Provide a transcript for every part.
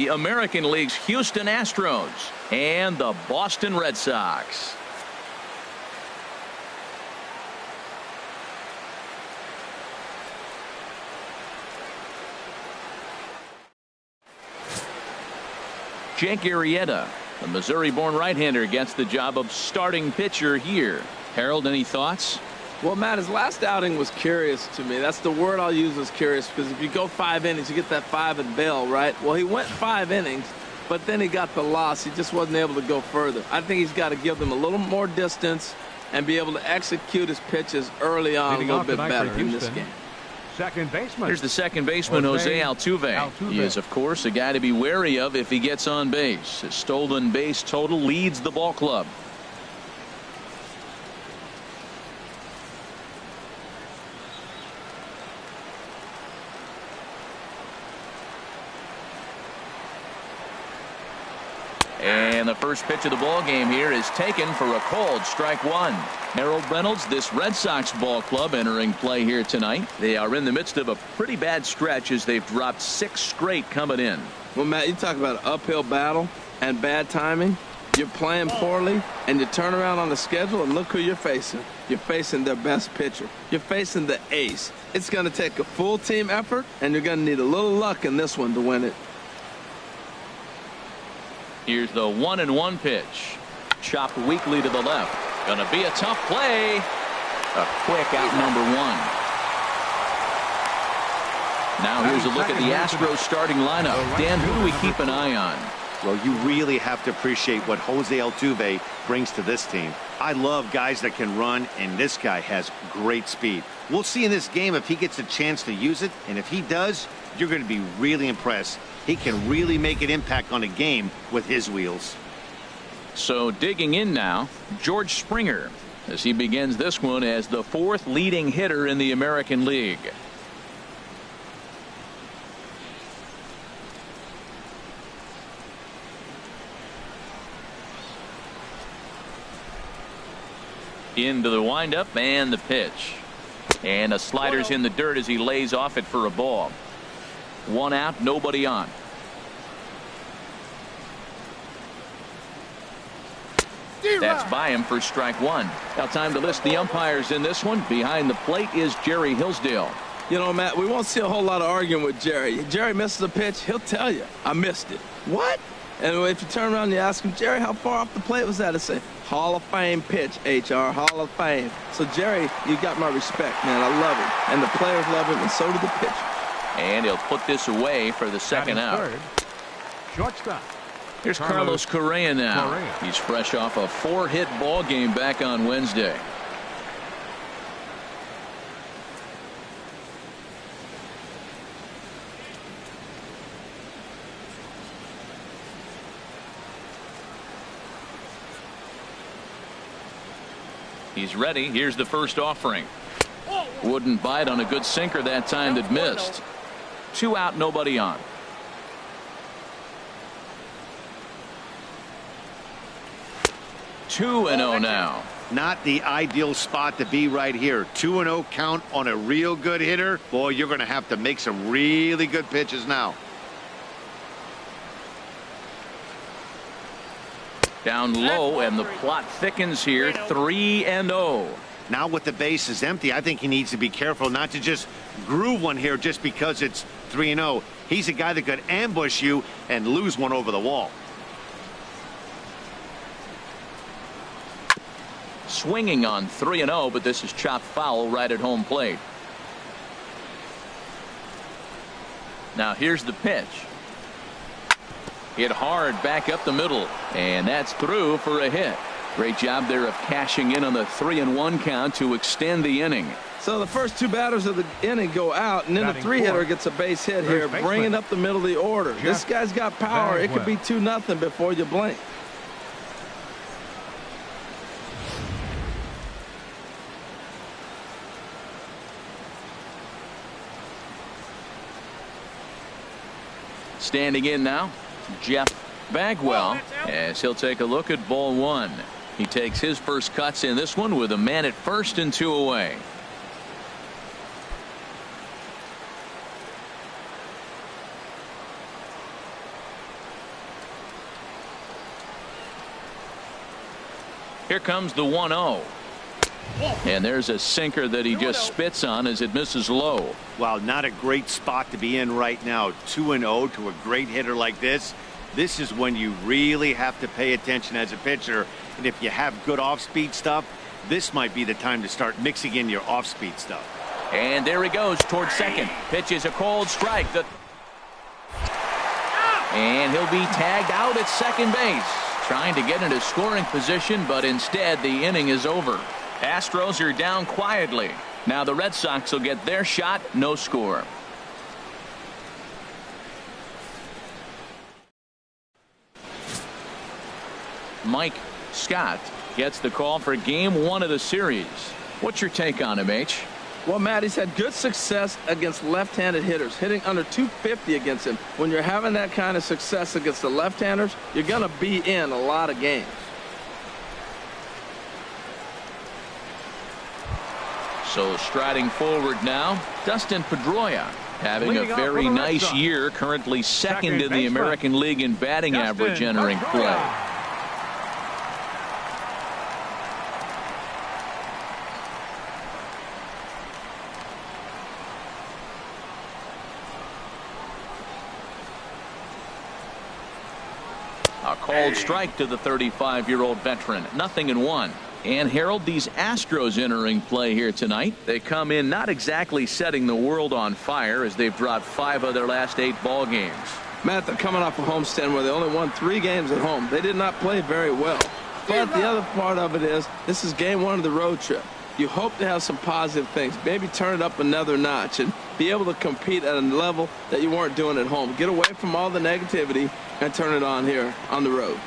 the American League's Houston Astros and the Boston Red Sox. Jake Arrieta, the Missouri-born right-hander, gets the job of starting pitcher here. Harold, any thoughts? Well, Matt, his last outing was curious to me. That's the word I'll use, is curious, because if you go 5 innings, you get that 5 at bail, right? Well, he went 5 innings, but then he got the loss. He just wasn't able to go further. I think he's got to give them a little more distance and be able to execute his pitches early on a little bit better in this game. Second baseman. Here's the second baseman, Jose Altuve. He is, of course, a guy to be wary of if he gets on base. His stolen base total leads the ball club. And the first pitch of the ball game here is taken for a called strike one. Harold Reynolds, this Red Sox ball club entering play here tonight. They are in the midst of a pretty bad stretch as they've dropped 6 straight coming in. Well, Matt, you talk about an uphill battle and bad timing. You're playing poorly, and you turn around on the schedule, and look who you're facing. You're facing their best pitcher. You're facing the ace. It's going to take a full team effort, and you're going to need a little luck in this one to win it. Here's the 1-1 pitch. Chopped weakly to the left. Gonna be a tough play. A quick out, number 1. Now here's a look at the Astros starting lineup. Dan, who do we keep an eye on? Well, you really have to appreciate what Jose Altuve brings to this team. I love guys that can run, and this guy has great speed. We'll see in this game if he gets a chance to use it, and if he does, you're going to be really impressed. He can really make an impact on a game with his wheels. So digging in now, George Springer, as he begins this one as the 4th leading hitter in the American League. Into the windup and the pitch. And a slider's in the dirt as he lays off it for a ball. 1 out, nobody on. That's by him for strike 1. Now time to list the umpires in this one. Behind the plate is Jerry Hillsdale. You know, Matt, we won't see a whole lot of arguing with Jerry. Jerry misses a pitch, he'll tell you, I missed it. What? And if you turn around and you ask him, Jerry, how far off the plate was that? He'll say, Hall of Fame pitch, HR, Hall of Fame. So, Jerry, you got my respect, man. I love him. And the players love him, and so do the pitcher. And he'll put this away for the second out. Shortstop. Here's Carlos Correa now. He's fresh off a 4-hit ball game back on Wednesday. He's ready. Here's the first offering. Wouldn't bite on a good sinker that time that missed. 2 out, nobody on. Two and 0 now. Not the ideal spot to be right here. 2-0 count on a real good hitter. Boy, you're going to have to make some really good pitches now. Down low, and the plot thickens here. 3-0. Now with the bases empty, I think he needs to be careful not to just groove one here just because it's 3-0. He's a guy that could ambush you and lose one over the wall. Swinging on 3-0, but this is chopped foul right at home plate. Now here's the pitch. Hit hard back up the middle, and that's through for a hit. Great job there of cashing in on the 3-1 count to extend the inning. So the first 2 batters of the inning go out, and then the 3-hitter gets a base hit here, bringing up the middle of the order. This guy's got power. It could be 2-0 before you blink. Standing in now, Jeff Bagwell, as he'll take a look at ball 1. He takes his first cuts in this one with a man at first and 2 away. Here comes the 1-0. And there's a sinker that he just spits on as it misses low. Wow, not a great spot to be in right now. 2-0 to a great hitter like this. This is when you really have to pay attention as a pitcher. And if you have good off-speed stuff, this might be the time to start mixing in your off-speed stuff. And there he goes towards second. Pitch is a cold strike. And he'll be tagged out at second base. Trying to get into scoring position, but instead the inning is over. Astros are down quietly. Now the Red Sox will get their shot. No score. Mike Scott gets the call for game 1 of the series. What's your take on him, H? Well, Matt, he's had good success against left-handed hitters, hitting under 250 against him. When you're having that kind of success against the left-handers, you're going to be in a lot of games. So striding forward now, Dustin Pedroia having a very nice year, currently second in the American League in batting average entering play. A called strike to the 35-year-old veteran. 0-1. And Harold, these Astros entering play here tonight. They come in not exactly setting the world on fire as they've dropped 5 of their last 8 ball games. Matt, they're coming off a homestand where they only won 3 games at home. They did not play very well. But the other part of it is this is game 1 of the road trip. You hope to have some positive things. Maybe turn it up another notch and be able to compete at a level that you weren't doing at home. Get away from all the negativity and turn it on here on the road.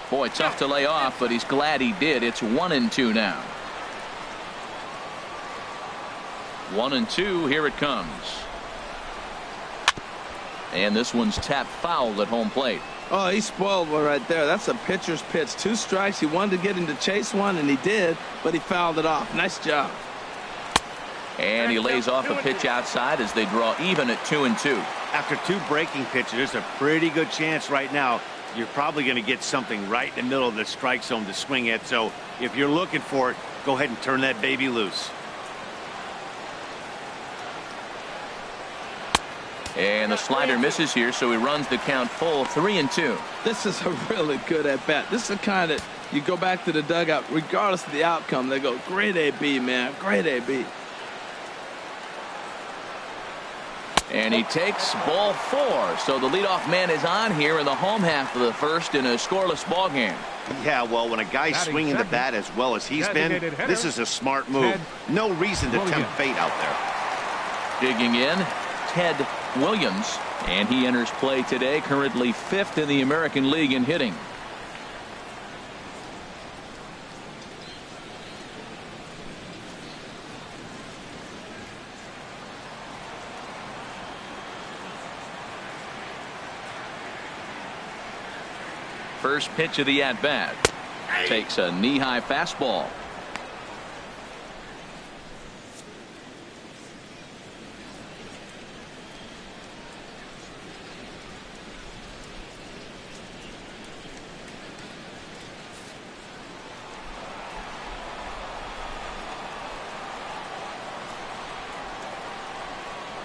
Boy, tough to lay off, but he's glad he did. It's 1-2 now. 1-2. Here it comes. And this one's tapped foul at home plate. Oh, he spoiled one right there. That's a pitcher's pitch. 2 strikes. He wanted to get him to chase one, and he did, but he fouled it off. Nice job. And he lays off a pitch outside as they draw even at 2-2. After 2 breaking pitches, there's a pretty good chance right now you're probably going to get something right in the middle of the strike zone to swing at. So if you're looking for it, go ahead and turn that baby loose. And the slider misses here, so he runs the count full. 3-2. This is a really good at bat. This is the kind that you go back to the dugout regardless of the outcome. They go, great AB, man, great AB. And he takes ball 4. So the leadoff man is on here in the home half of the first in a scoreless ball game. Yeah, well, when a guy's swinging the bat as well as he's been, this is a smart move. No reason to tempt fate out there. Digging in, Ted Williams, and he enters play today, currently 5th in the American League in hitting. First pitch of the at-bat. Takes a knee-high fastball.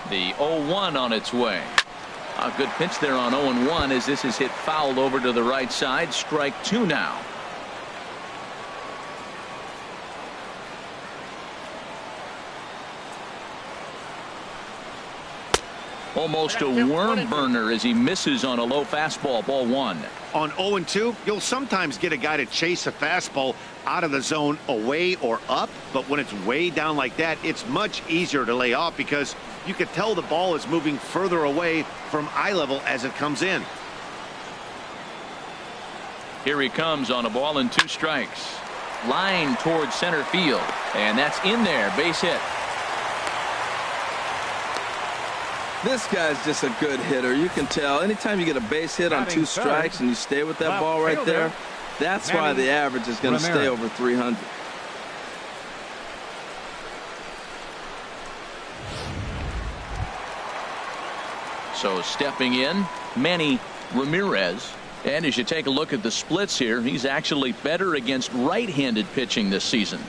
The 0-1 on its way. A good pitch there on 0-1 as this is hit fouled over to the right side. Strike 2 now. Almost a worm burner as he misses on a low fastball. Ball 1. On 0-2, you'll sometimes get a guy to chase a fastball out of the zone away or up, but when it's way down like that, it's much easier to lay off because you can tell the ball is moving further away from eye level as it comes in. Here he comes on a ball and 2 strikes. Line towards center field, and that's in there. Base hit. This guy's just a good hitter. You can tell anytime you get a base hit on 2 strikes and you stay with that ball right there, that's why the average is going to stay over 300. So stepping in, Manny Ramirez. And as you take a look at the splits here, he's actually better against right-handed pitching this season.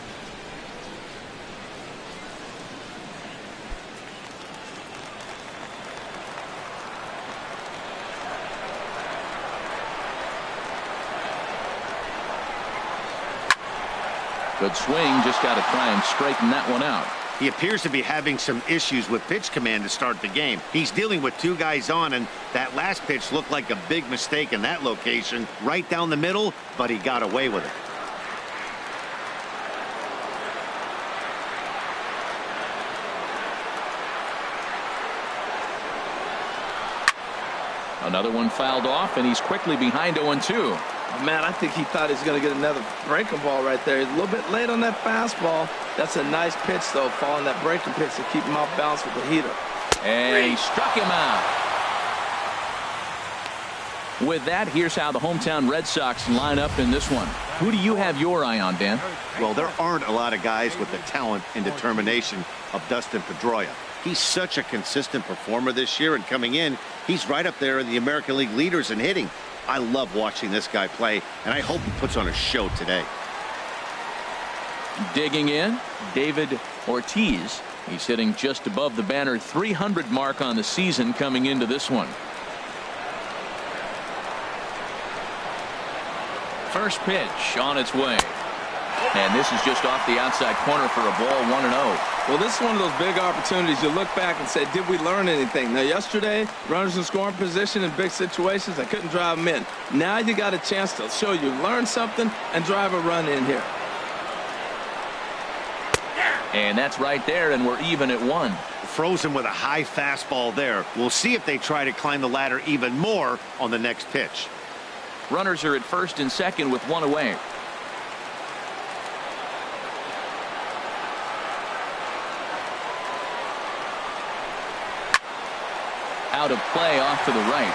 Good swing, just got to try and straighten that one out. He appears to be having some issues with pitch command to start the game. He's dealing with two guys on, and that last pitch looked like a big mistake in that location, right down the middle, but he got away with it. Another one fouled off, and he's quickly behind 0-2. Oh, man, I think he thought he was going to get another breaking ball right there. He's a little bit late on that fastball. That's a nice pitch, though, following that breaking pitch to keep him off balance with the heater. And he struck him out. With that, here's how the hometown Red Sox line up in this one. Who do you have your eye on, Dan? Well, there aren't a lot of guys with the talent and determination of Dustin Pedroia. He's such a consistent performer this year, and coming in, he's right up there in the American League leaders in hitting. I love watching this guy play, and I hope he puts on a show today. Digging in, David Ortiz. He's hitting just above the banner 300 mark on the season coming into this one. First pitch on its way. And this is just off the outside corner for a ball, 1-0. Well, this is one of those big opportunities. You look back and say, did we learn anything? Now, yesterday, runners in scoring position in big situations, I couldn't drive them in. Now you got a chance to show you learn something and drive a run in here. And that's right there, and we're even at 1. Frozen with a high fastball there. We'll see if they try to climb the ladder even more on the next pitch. Runners are at first and second with 1 away. Out of play off to the right.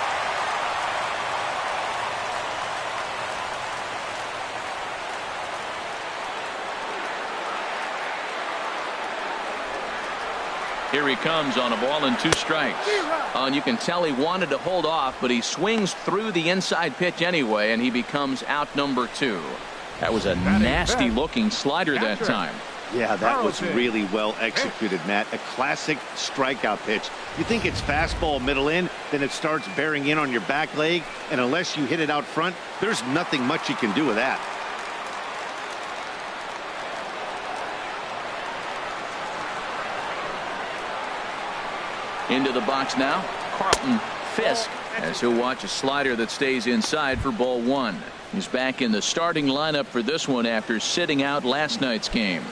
Here he comes on a ball and 2 strikes. And you can tell he wanted to hold off, but he swings through the inside pitch anyway, and he becomes out number 2. That was a nasty looking slider that time. Yeah, that was really well executed, Matt. A classic strikeout pitch. You think it's fastball middle in, then it starts bearing in on your back leg, and unless you hit it out front, there's nothing much you can do with that. Into the box now, Carlton, Fisk, as he'll watch a slider that stays inside for ball 1. He's back in the starting lineup for this one after sitting out last night's game.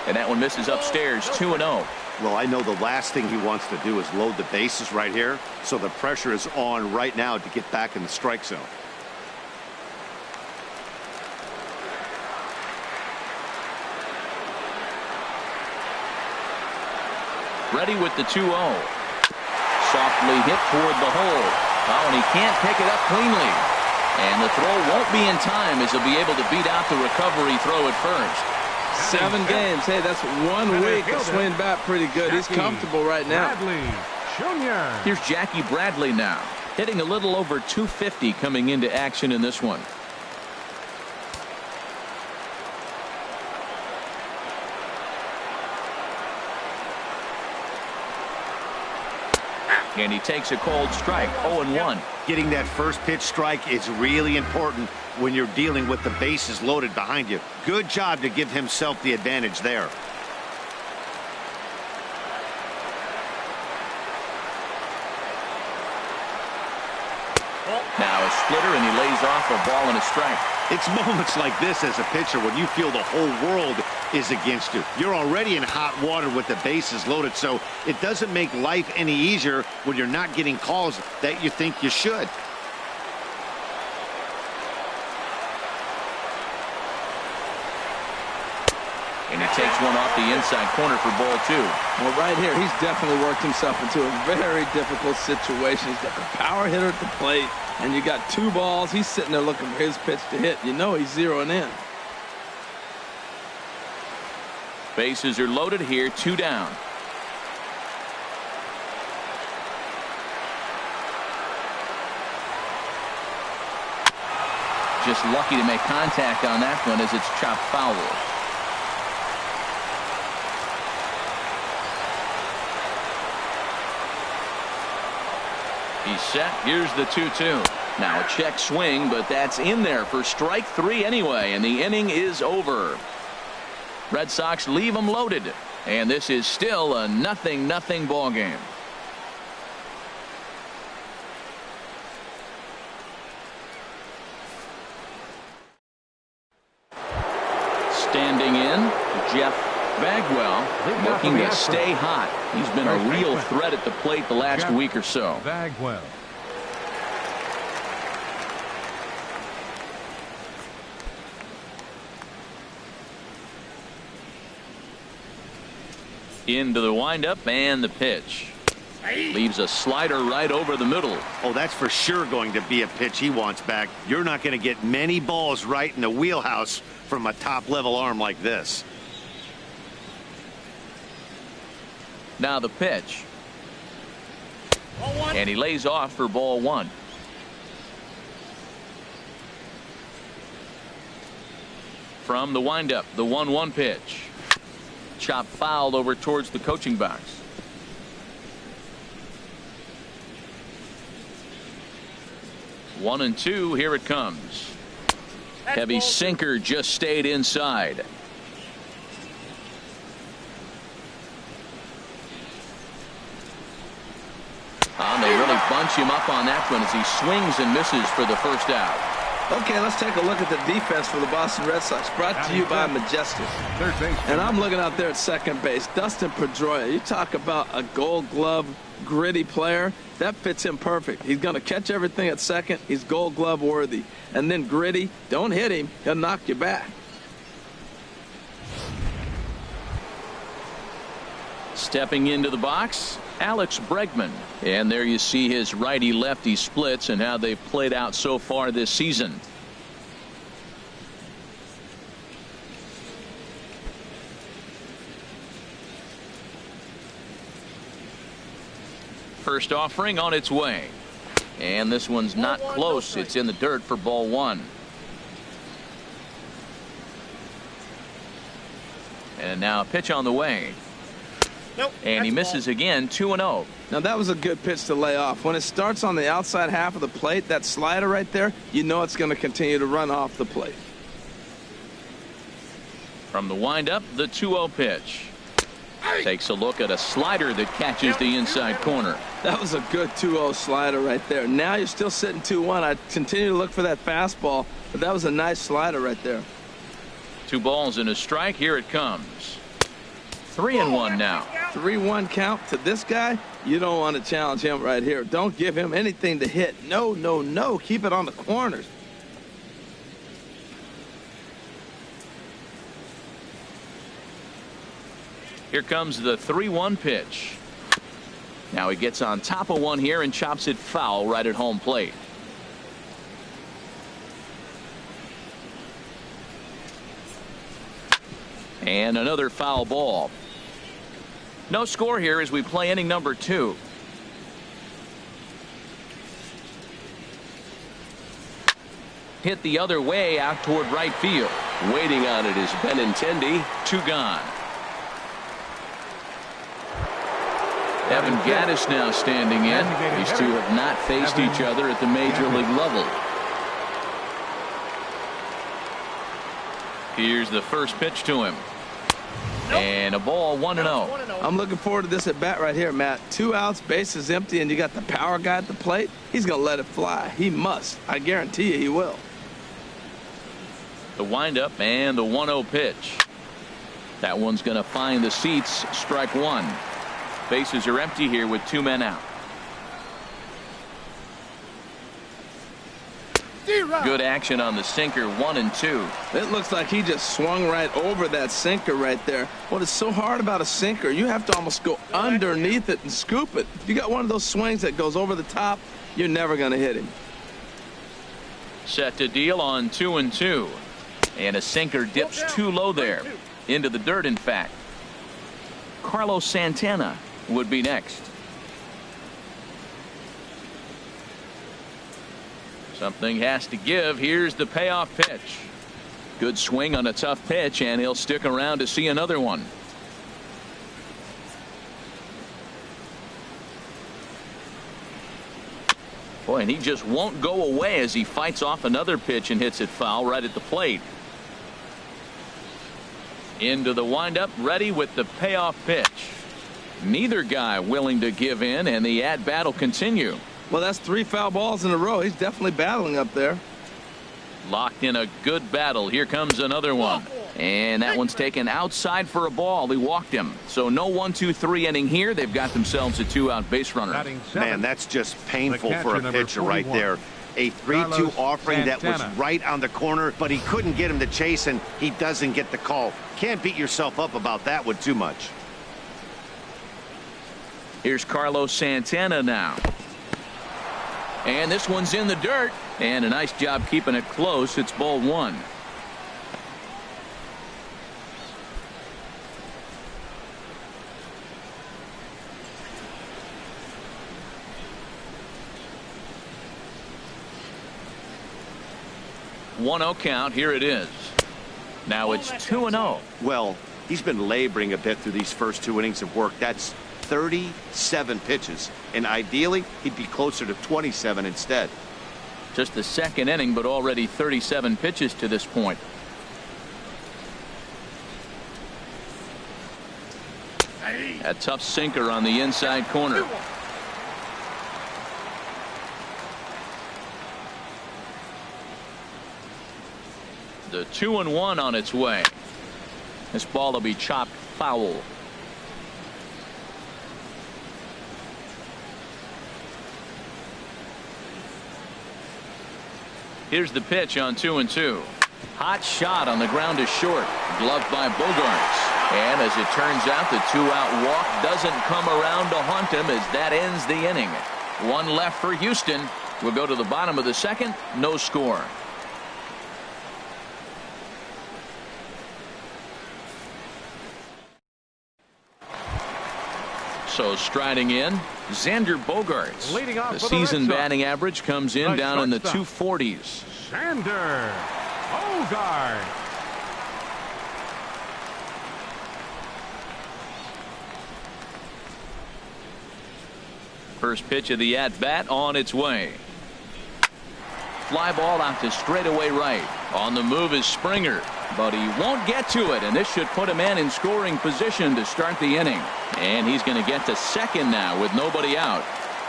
And that one misses upstairs, 2-0. Well, I know the last thing he wants to do is load the bases right here, so the pressure is on right now to get back in the strike zone. Ready with the 2-0. Softly hit toward the hole. Oh, and he can't pick it up cleanly. And the throw won't be in time as he'll be able to beat out the recovery throw at first. 7 games. Hey, that's 1 week of swing bat pretty good. He's comfortable right now. Here's Jackie Bradley now, hitting a little over 250 coming into action in this one. And he takes a cold strike, 0-1. Getting that first pitch strike is really important when you're dealing with the bases loaded behind you. Good job to give himself the advantage there. Now a splitter, and he lays off a ball and a strike. It's moments like this as a pitcher when you feel the whole world is against you. You're already in hot water with the bases loaded, so it doesn't make life any easier when you're not getting calls that you think you should. And he takes That's one off the inside corner for ball 2. Well, right here, he's definitely worked himself into a very difficult situation. He's got the power hitter at the plate, and you got 2 balls. He's sitting there looking for his pitch to hit. You know he's zeroing in. Bases are loaded here, 2 down. Just lucky to make contact on that one as it's chopped foul. He's set. Here's the 2-2. Now a check swing, but that's in there for strike 3 anyway, and the inning is over. Red Sox leave them loaded, and this is still a 0-0 ball game. Standing in, Jeff Bagwell, looking to stay hot. He's been a real threat at the plate the last week or so. Bagwell. Into the windup and the pitch. Leaves a slider right over the middle. Oh, that's for sure going to be a pitch he wants back. You're not going to get many balls right in the wheelhouse from a top-level arm like this. Now the pitch. And he lays off for ball 1. From the windup, the 1-1 pitch. Chop fouled over towards the coaching box. One and 2. Here it comes. Heavy sinker just stayed inside. They really bunch him up on that one as he swings and misses for the first out. Okay, let's take a look at the defense for the Boston Red Sox. Brought to you by Majestic. And I'm looking out there at second base. Dustin Pedroia. You talk about a Gold Glove gritty player. That fits him perfect. He's going to catch everything at second. He's Gold Glove worthy. And then gritty. Don't hit him. He'll knock you back. Stepping into the box, Alex Bregman. And there you see his righty-lefty splits and how they've played out so far this season. First offering on its way. And this one's not close. It's in the dirt for ball 1. And now a pitch on the way. Nope, and he misses again. 2-0. Now that was a good pitch to lay off. When it starts on the outside half of the plate, that slider right there, you know it's going to continue to run off the plate. From the windup, the 2-0 pitch. Takes a look at a slider that catches the inside corner. That was a good 2-0 slider right there. Now you're still sitting 2-1. I continue to look for that fastball, but that was a nice slider right there. 2 balls and a strike. Here it comes. 3-1 now. 3-1 count to this guy. You don't want to challenge him right here. Don't give him anything to hit. No, no, no. Keep it on the corners. Here comes the 3-1 pitch. Now he gets on top of one here and chops it foul right at home plate. And another foul ball. No score here as we play inning number 2. Hit the other way out toward right field. Waiting on it is Benintendi. 2 gone. Evan Gattis now standing in. These two have not faced each other at the major league level. Here's the first pitch to him. And a ball, 1-0. I'm looking forward to this at bat right here, Matt. 2 outs, bases empty, and you got the power guy at the plate. He's going to let it fly. He must. I guarantee you he will. The windup and the 1-0 pitch. That one's going to find the seats. Strike 1. Bases are empty here with 2 men out. Good action on the sinker, 1 and 2. It looks like he just swung right over that sinker right there. What is so hard about a sinker, you have to almost go underneath it and scoop it. If you got one of those swings that goes over the top, you're never going to hit him. Set to deal on 2 and 2. And a sinker dips too low there. Into the dirt, in fact. Carlos Santana would be next. Something has to give. Here's the payoff pitch. Good swing on a tough pitch, and he'll stick around to see another one. Boy, and he just won't go away as he fights off another pitch and hits it foul right at the plate. Into the windup, ready with the payoff pitch. Neither guy willing to give in, and the at-bat will continue. Well, that's 3 foul balls in a row. He's definitely battling up there. Locked in a good battle. Here comes another one. And that one's taken outside for a ball. He walked him. So no 1-2-3 inning here. They've got themselves a 2-out base runner. Man, that's just painful for a pitcher right there. A 3-2 offering that was right on the corner, but he couldn't get him to chase, and he doesn't get the call. Can't beat yourself up about that one too much. Here's Carlos Santana now. And this one's in the dirt. And a nice job keeping it close. It's ball 1. One-0 count. Here it is. Now it's 2-0. Well, he's been laboring a bit through these first 2 innings of work. That's 37 pitches, and ideally he'd be closer to 27 instead. Just the second inning, but already 37 pitches to this point. A tough sinker on the inside corner. The 2-1 on its way. This ball will be chopped foul. Here's the pitch on 2-2. Hot shot on the ground is short. Gloved by Bogarts. And as it turns out, the 2-out walk doesn't come around to haunt him as that ends the inning. 1 left for Houston. We'll go to the bottom of the second. No score. So striding in, Xander Bogaerts. Leading off the for season the Red Sox, batting average comes in down in the 240s. Xander Bogaerts. First pitch of the at-bat on its way. Fly ball out to straightaway right. On the move is Springer, but he won't get to it, and this should put a man in scoring position to start the inning. And he's going to get to second now with nobody out.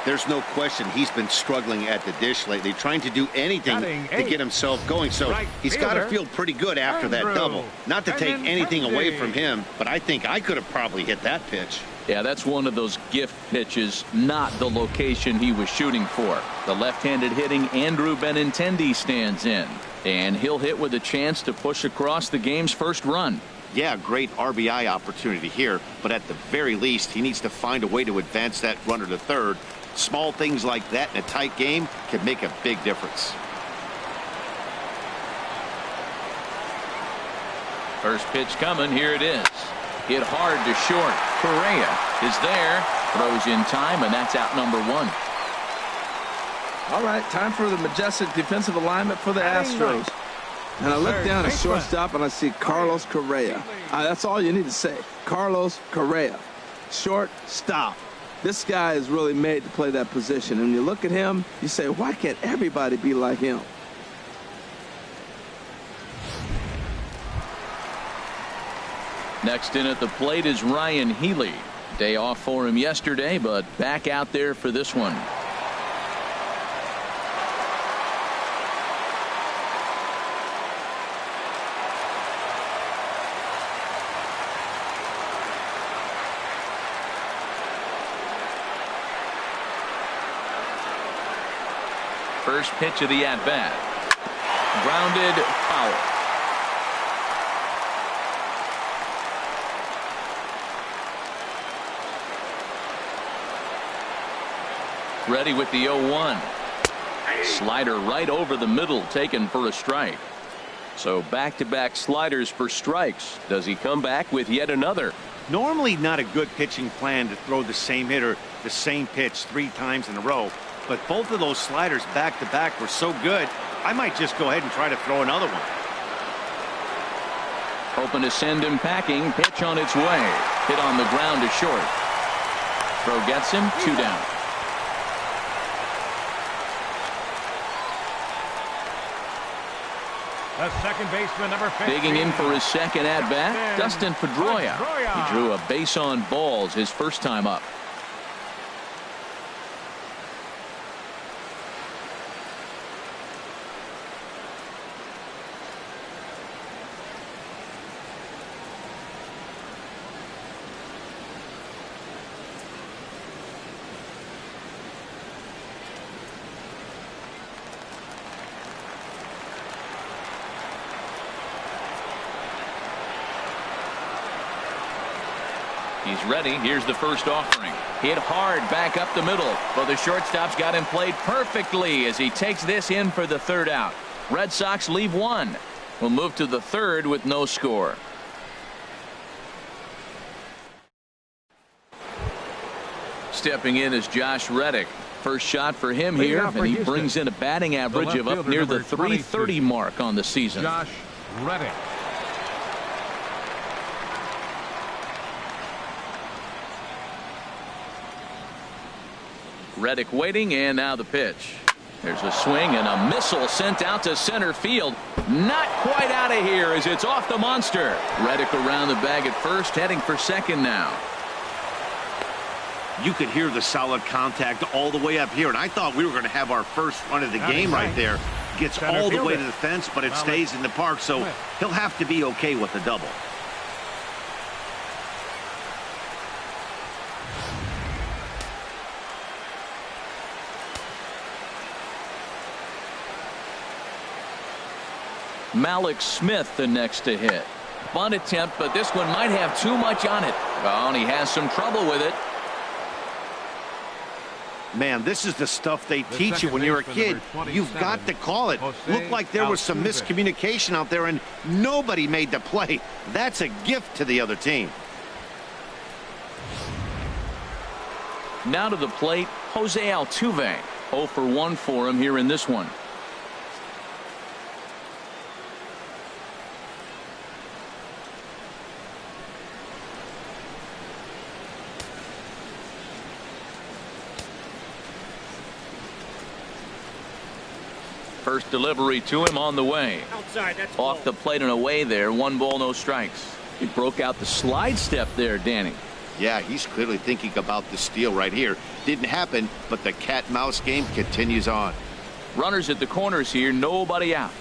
There's no question he's been struggling at the dish lately, trying to do anything to get himself going. So he's got to feel pretty good after that double. Not to take anything away from him, but I think I could have probably hit that pitch. Yeah, that's one of those gift pitches, not the location he was shooting for. The left-handed hitting Andrew Benintendi stands in, and he'll hit with a chance to push across the game's first run. Yeah, great RBI opportunity here, but at the very least, he needs to find a way to advance that runner to third. Small things like that in a tight game can make a big difference. First pitch coming. Here it is. Hit hard to short. Correa is there. Throws in time, and that's out number 1. All right, time for the majestic defensive alignment for the Astros. And I look down at shortstop and I see Carlos Correa. That's all you need to say. Carlos Correa. Shortstop. This guy is really made to play that position. And when you look at him, you say, why can't everybody be like him? Next in at the plate is Ryan Healy. Day off for him yesterday, but back out there for this one. First pitch of the at-bat. Grounded foul. Ready with the 0-1. Slider right over the middle, taken for a strike. So back-to-back sliders for strikes. Does he come back with yet another? Normally not a good pitching plan to throw the same hitter the same pitch 3 times in a row, but both of those sliders back-to-back were so good, I might just go ahead and try to throw another one. Hoping to send him packing. Pitch on its way. Hit on the ground to short. Throw gets him. 2 down. The second baseman, number 15. Digging in for his second at-bat, Dustin Pedroia. He drew a base on balls his first time up. He's ready. Here's the first offering. Hit hard back up the middle. But the shortstop's got him played perfectly as he takes this in for the 3rd out. Red Sox leave 1. We'll move to the 3rd with no score. Stepping in is Josh Reddick. First shot for him here, and he brings in a batting average of up near the 330 mark on the season. Josh Reddick. Reddick waiting, and now the pitch. There's a swing and a missile sent out to center field. Not quite out of here as it's off the monster. Reddick around the bag at first, heading for second now. You could hear the solid contact all the way up here, and I thought we were going to have our first run of the game right there. Gets all the way to the fence, but it stays in the park, so he'll have to be okay with the double. Malik Smith the next to hit. Bunt attempt, but this one might have too much on it. Oh, and he has some trouble with it. Man, this is the stuff they teach you when you're a kid. You've got to call it. Looked like there was some miscommunication out there, and nobody made the play. That's a gift to the other team. Now to the plate, Jose Altuve. 0 for 1 for him here in this one. First delivery to him on the way. Outside, that's off the plate and away there. 1 ball, no strikes. He broke out the slide step there, Danny. Yeah, he's clearly thinking about the steal right here. Didn't happen, but the cat-mouse game continues on. Runners at the corners here, nobody out.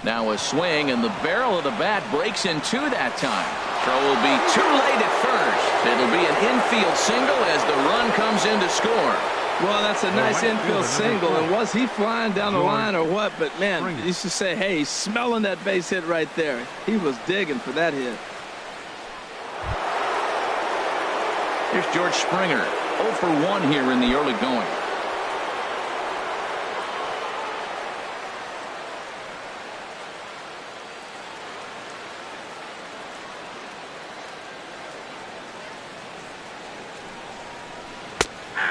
Now a swing, and the barrel of the bat breaks in 2 that time. Throw will be too late at first. It'll be an infield single as the run comes in to score. Well, that's a nice infield single, and was he flying down the line or what? But man, you should say, hey, he's smelling that base hit right there. He was digging for that hit. Here's George Springer. 0 for 1 here in the early going.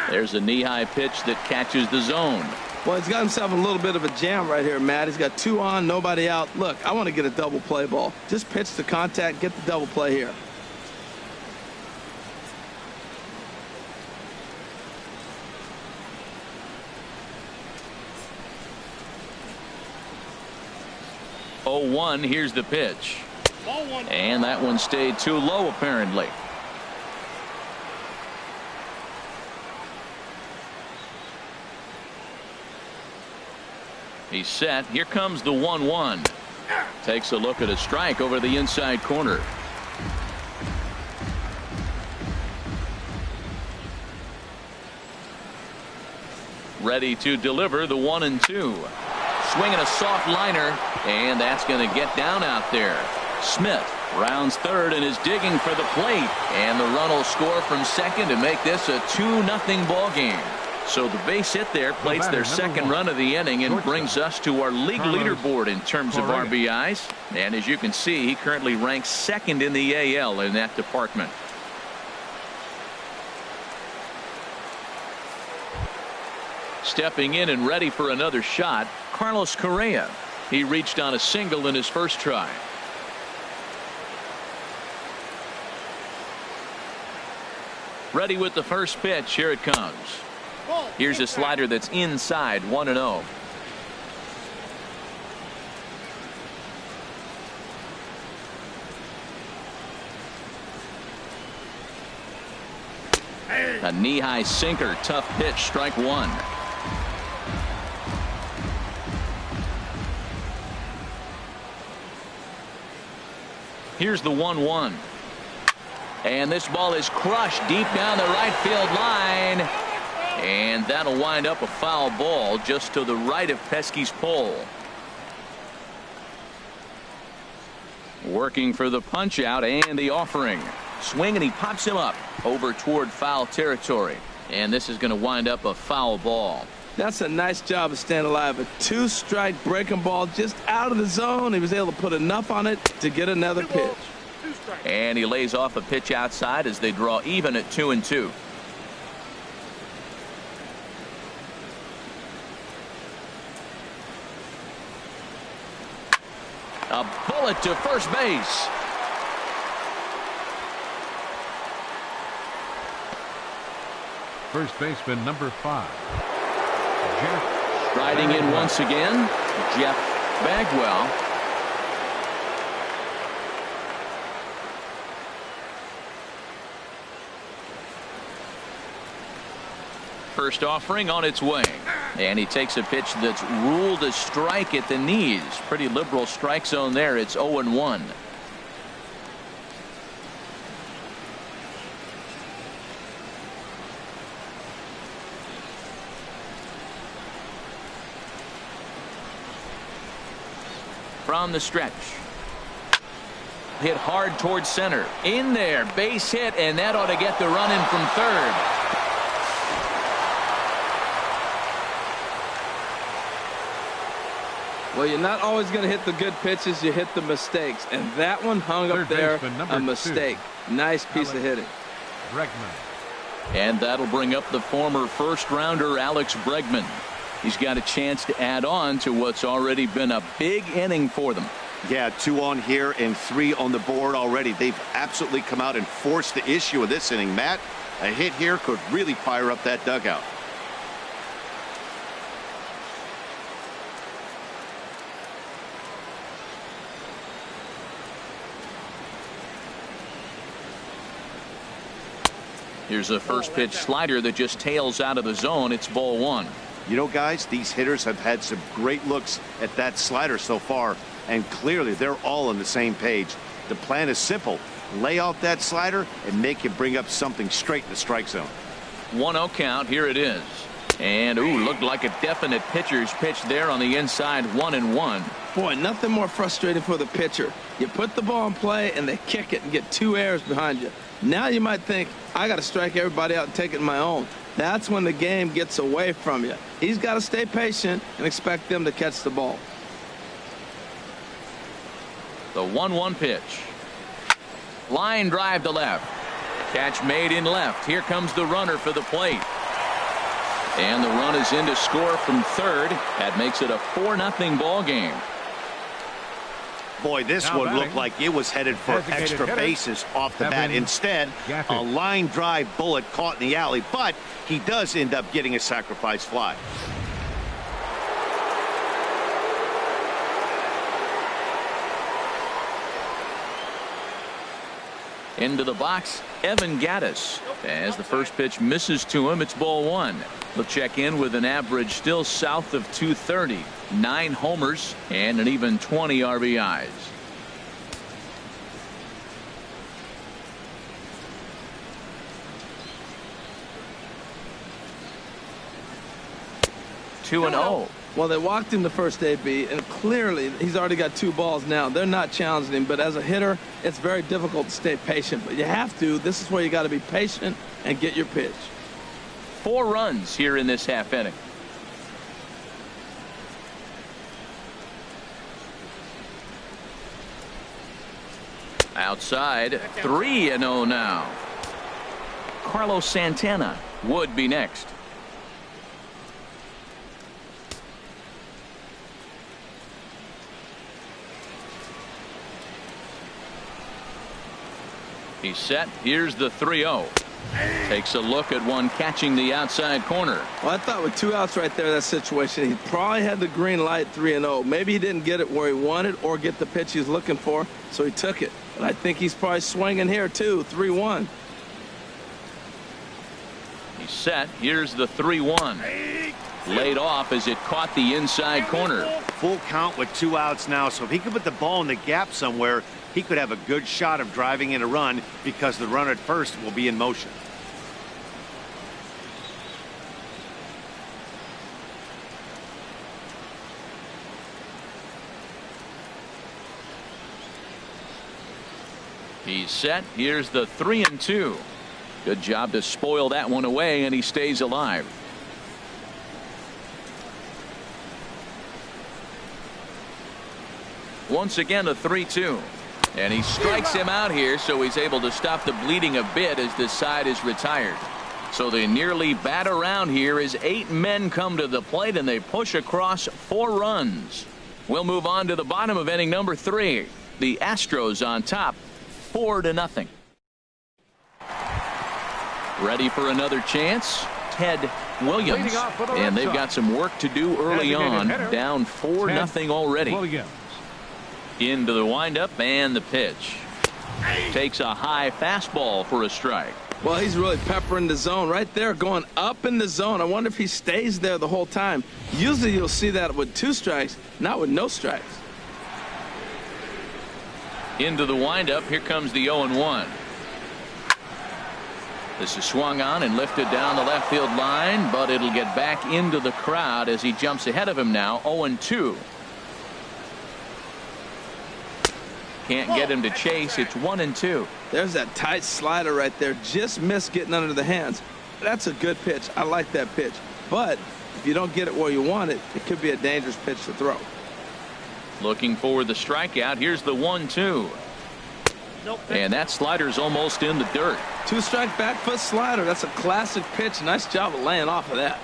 There's a knee-high pitch that catches the zone. Well, he's got himself a little bit of a jam right here, Matt. He's got 2 on, nobody out. Look, I want to get a double play ball. Just pitch the contact, get the double play here. Oh, 1, here's the pitch. And that one stayed too low, apparently. He's set. Here comes the 1-1. Takes a look at a strike over the inside corner. ready to deliver the 1-2. Swinging a soft liner, and that's going to get down out there. Smith rounds third and is digging for the plate, and the run will score from second to make this a 2-0 ball game. So the base hit there plates their second run of the inning and brings us to our league leaderboard in terms of RBIs. And as you can see, he currently ranks second in the AL in that department. Stepping in and ready for another shot, Carlos Correa. He reached on a single in his first try. Ready with the first pitch. Here it comes. Here's a slider that's inside, 1-0. A knee-high sinker, tough pitch, strike one. Here's the 1-1. And this ball is crushed deep down the right field line. And that'll wind up a foul ball just to the right of Pesky's pole. Working for the punch out and the offering. Swing, and he pops him up over toward foul territory. And this is going to wind up a foul ball. That's a nice job of staying alive. A 2-strike breaking ball just out of the zone. He was able to put enough on it to get another pitch. And he lays off a pitch outside as they draw even at 2-2. A bullet to first base. First baseman number 5. Jeff. Striding in once again, Jeff Bagwell. First offering on its way, and he takes a pitch that's ruled a strike at the knees. Pretty liberal strike zone there. It's 0-1. From the stretch, hit hard towards center, in there, base hit, and that ought to get the run in from third. Well, you're not always going to hit the good pitches. You hit the mistakes, and that one hung up there, a mistake. Nice piece of hitting. Bregman. And that'll bring up the former first-rounder Alex Bregman. He's got a chance to add on to what's already been a big inning for them. Yeah, 2 on here and 3 on the board already. They've absolutely come out and forced the issue of this inning. Matt, a hit here could really fire up that dugout. Here's a first pitch slider that just tails out of the zone. It's ball 1. You know, guys, these hitters have had some great looks at that slider so far, and clearly they're all on the same page. The plan is simple. Lay out that slider and make it bring up something straight in the strike zone. 1-0 count. Here it is. And, looked like a definite pitcher's pitch there on the inside. 1-1. Boy, nothing more frustrating for the pitcher. You put the ball in play, and they kick it and get 2 errors behind you. Now you might think, I got to strike everybody out and take it my own. That's when the game gets away from you. He's got to stay patient and expect them to catch the ball. The 1-1 pitch. Line drive to left. Catch made in left. Here comes the runner for the plate. And the run is in to score from third. That makes it a 4-0 ball game. Boy, this one looked like it was headed for extra bases off the bat. Instead, a line drive bullet caught in the alley, but he does end up getting a sacrifice fly. Into the box, Evan Gattis. As the first pitch misses to him, it's ball 1. He'll check in with an average still south of 230. 9 homers and an even 20 RBIs. 2-0. Well, they walked him the first AB, and clearly he's already got 2 balls now. They're not challenging him, but as a hitter, it's very difficult to stay patient. But you have to. This is where you got to be patient and get your pitch. 4 runs here in this half inning. Outside, 3-0 now. Carlos Santana would be next. He's set. Here's the 3-0. Takes a look at one catching the outside corner. Well, I thought with 2 outs right there, that situation, he probably had the green light 3-0. Maybe he didn't get it where he wanted or get the pitch he's looking for, so he took it. But I think he's probably swinging here, too. 3-1. He's set. Here's the 3-1. Laid off as it caught the inside corner. Full count with 2 outs now, so if he could put the ball in the gap somewhere, he could have a good shot of driving in a run because the runner at first will be in motion. He's set. Here's the 3-2. Good job to spoil that one away, and he stays alive. Once again, a 3-2. And he strikes him out here, so he's able to stop the bleeding a bit as this side is retired. So they nearly bat around here as 8 men come to the plate, and they push across 4 runs. We'll move on to the bottom of inning number 3. The Astros on top, 4-0. Ready for another chance? Ted Williams. And they've got some work to do early on. Down 4-0 already. Into the windup and the pitch. Takes a high fastball for a strike. Well, he's really peppering the zone right there, going up in the zone. I wonder if he stays there the whole time. Usually you'll see that with 2 strikes, not with no strikes. Into the windup. Here comes the 0-1. This is swung on and lifted down the left field line, but it'll get back into the crowd as he jumps ahead of him now. 0-2. Can't get him to chase. It's 1-2. There's that tight slider right there. Just missed getting under the hands. That's a good pitch. I like that pitch. But if you don't get it where you want it, it could be a dangerous pitch to throw. Looking for the strikeout. Here's the 1-2. And that slider's almost in the dirt. 2-strike back foot slider. That's a classic pitch. Nice job of laying off of that.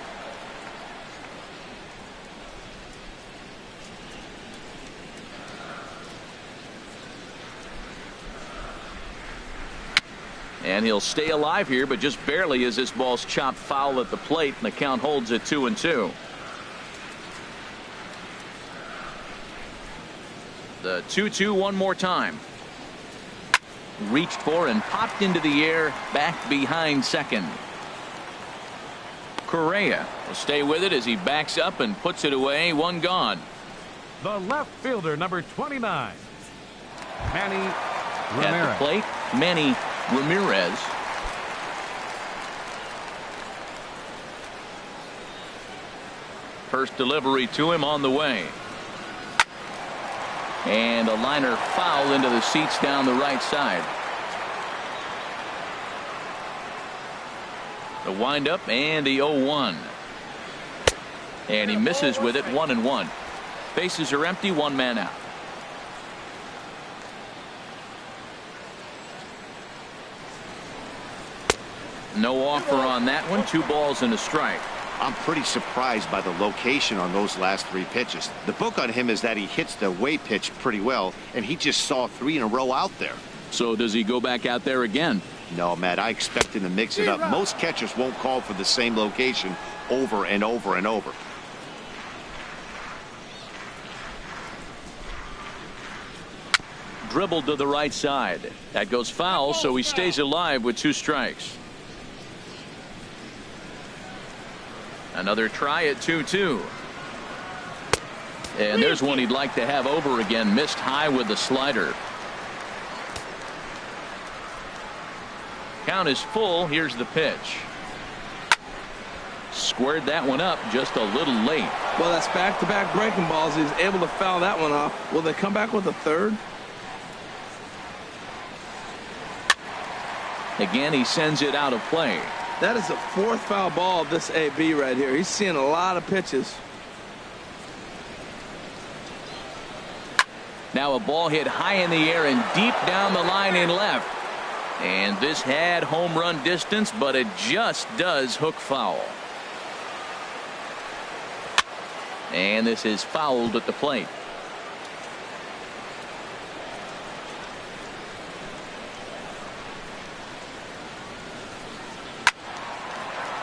And he'll stay alive here, but just barely as this ball's chopped foul at the plate, and the count holds at 2-2. The 2-2 one more time. Reached for and popped into the air, back behind second. Correa will stay with it as he backs up and puts it away. 1 gone. The left fielder, number 29, Manny Ramirez. At the plate, Manny Ramirez. First delivery to him on the way. And a liner foul into the seats down the right side. The windup and the 0-1. And he misses with it. 1-1. Bases are empty. 1 man out. No offer on that one. 2 balls and a strike. I'm pretty surprised by the location on those last 3 pitches. The book on him is that he hits the away pitch pretty well, and he just saw 3 in a row out there. So does he go back out there again? No, Matt, I expect him to mix it up. Most catchers won't call for the same location over and over and over. Dribbled to the right side. That goes foul, so he stays alive with 2 strikes. Another try at 2-2. And there's one he'd like to have over again. Missed high with the slider. Count is full. Here's the pitch. squared that one up just a little late. Well, that's back-to-back breaking balls. He's able to foul that one off. Will they come back with a third? Again, he sends it out of play. That is the fourth foul ball of this AB right here. He's seeing a lot of pitches. Now a ball hit high in the air and deep down the line in left. And this had home run distance, but it just does hook foul. And this is fouled at the plate.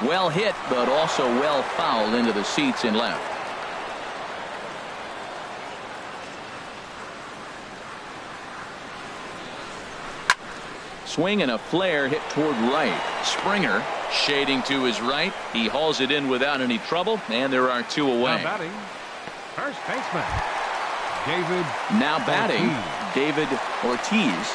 Well hit, but also well fouled into the seats in left. Swing and a flare hit toward right. Springer shading to his right. He hauls it in without any trouble, and there are two away. Now batting, first baseman, David. Now batting, Ortiz. David Ortiz.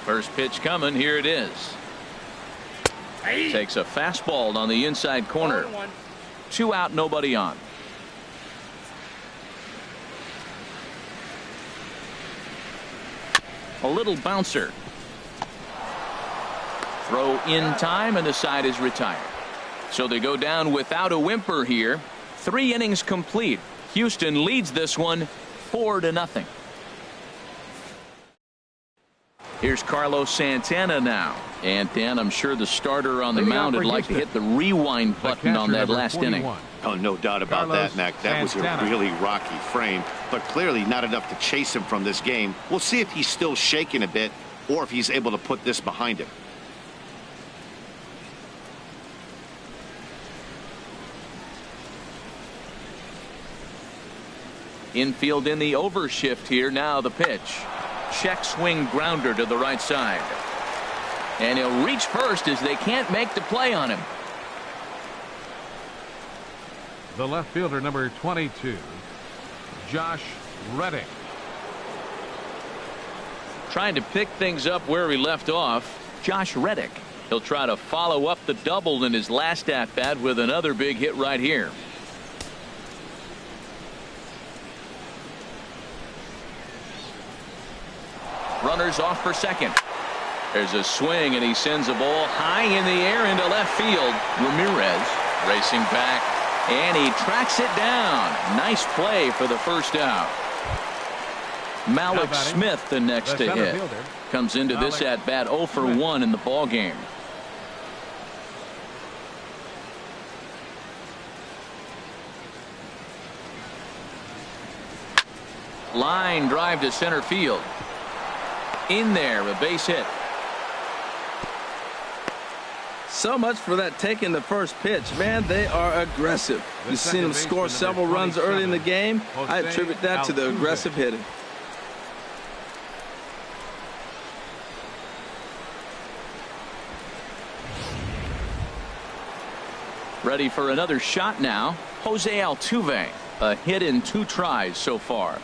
First pitch coming. Here it is. Takes a fastball on the inside corner. 2 out, nobody on. A little bouncer. Throw in time, and the side is retired. So they go down without a whimper here. 3 innings complete. Houston leads this one 4-0. Here's Carlos Santana now. And Dan, I'm sure the starter on the mound would like to hit the rewind button on that last inning. Oh, no doubt about that, Mac. That was a really rocky frame, but clearly not enough to chase him from this game. We'll see if he's still shaking a bit or if he's able to put this behind him. Infield in the overshift here. Now the pitch. Check swing grounder to the right side. And he'll reach first as they can't make the play on him. The left fielder, number 22, Josh Reddick. Trying to pick things up where he left off. Josh Reddick. He'll try to follow up the double in his last at bat with another big hit right here. Runners off for second. There's a swing, and he sends a ball high in the air into left field. Ramirez racing back, and he tracks it down. Nice play for the first out. Malik Smith the next to hit. Comes into this at bat 0 for 1 in the ball game. Line drive to center field. In there, a base hit. So much for that taking the first pitch. Man, they are aggressive. You've seen them score several runs early in the game. I attribute that to the aggressive hitting. Ready for another shot now. Jose Altuve. A hit in 2 tries so far.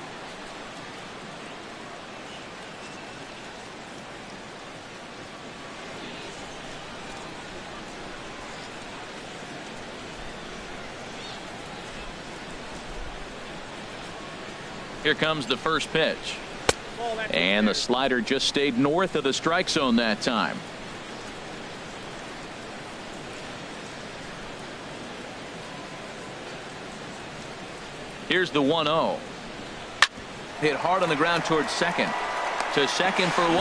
Here comes the first pitch. And the slider just stayed north of the strike zone that time. Here's the 1-0. Hit hard on the ground towards second. To second for 1.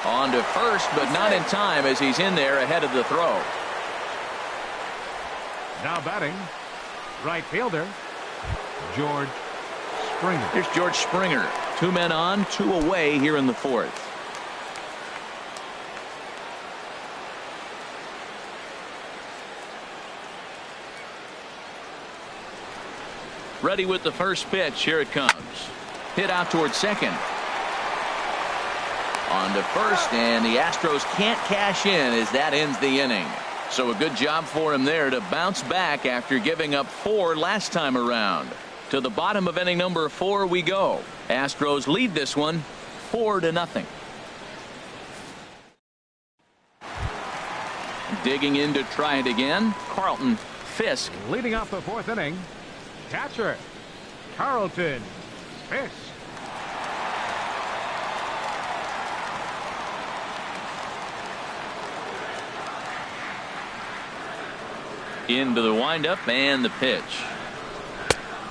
On to first, but not in time as he's in there ahead of the throw. Now batting, right fielder, George Springer. Here's George Springer. 2 men on, 2 away here in the 4th. Ready with the first pitch. Here it comes. Hit out towards second. On to first, and the Astros can't cash in as that ends the inning. So a good job for him there to bounce back after giving up 4 last time around. To the bottom of inning number 4 we go. Astros lead this one 4-0. Digging in to try it again. Carlton. Fisk. Leading off the 4th inning, catcher Carlton. Fisk. Into the windup and the pitch.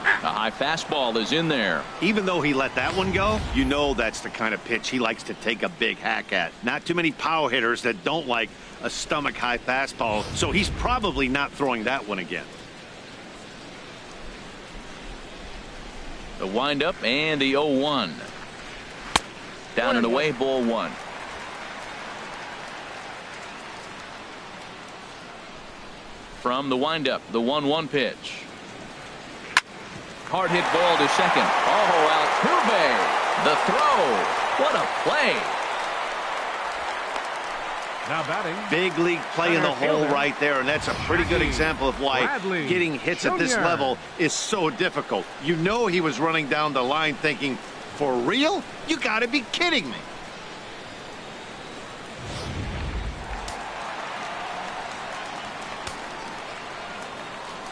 A high fastball is in there. Even though he let that one go, you know that's the kind of pitch he likes to take a big hack at. Not too many power hitters that don't like a stomach high fastball, so he's probably not throwing that one again. The windup and the 0-1. Down and away, ball 1. From the windup, the 1-1 pitch. Hard hit ball to second. Oh, Altuve. The throw. What a play. Now batting. Big league play in the hole right there, and that's a pretty good example of why getting hits at this level is so difficult. You know he was running down the line thinking, for real? You got to be kidding me.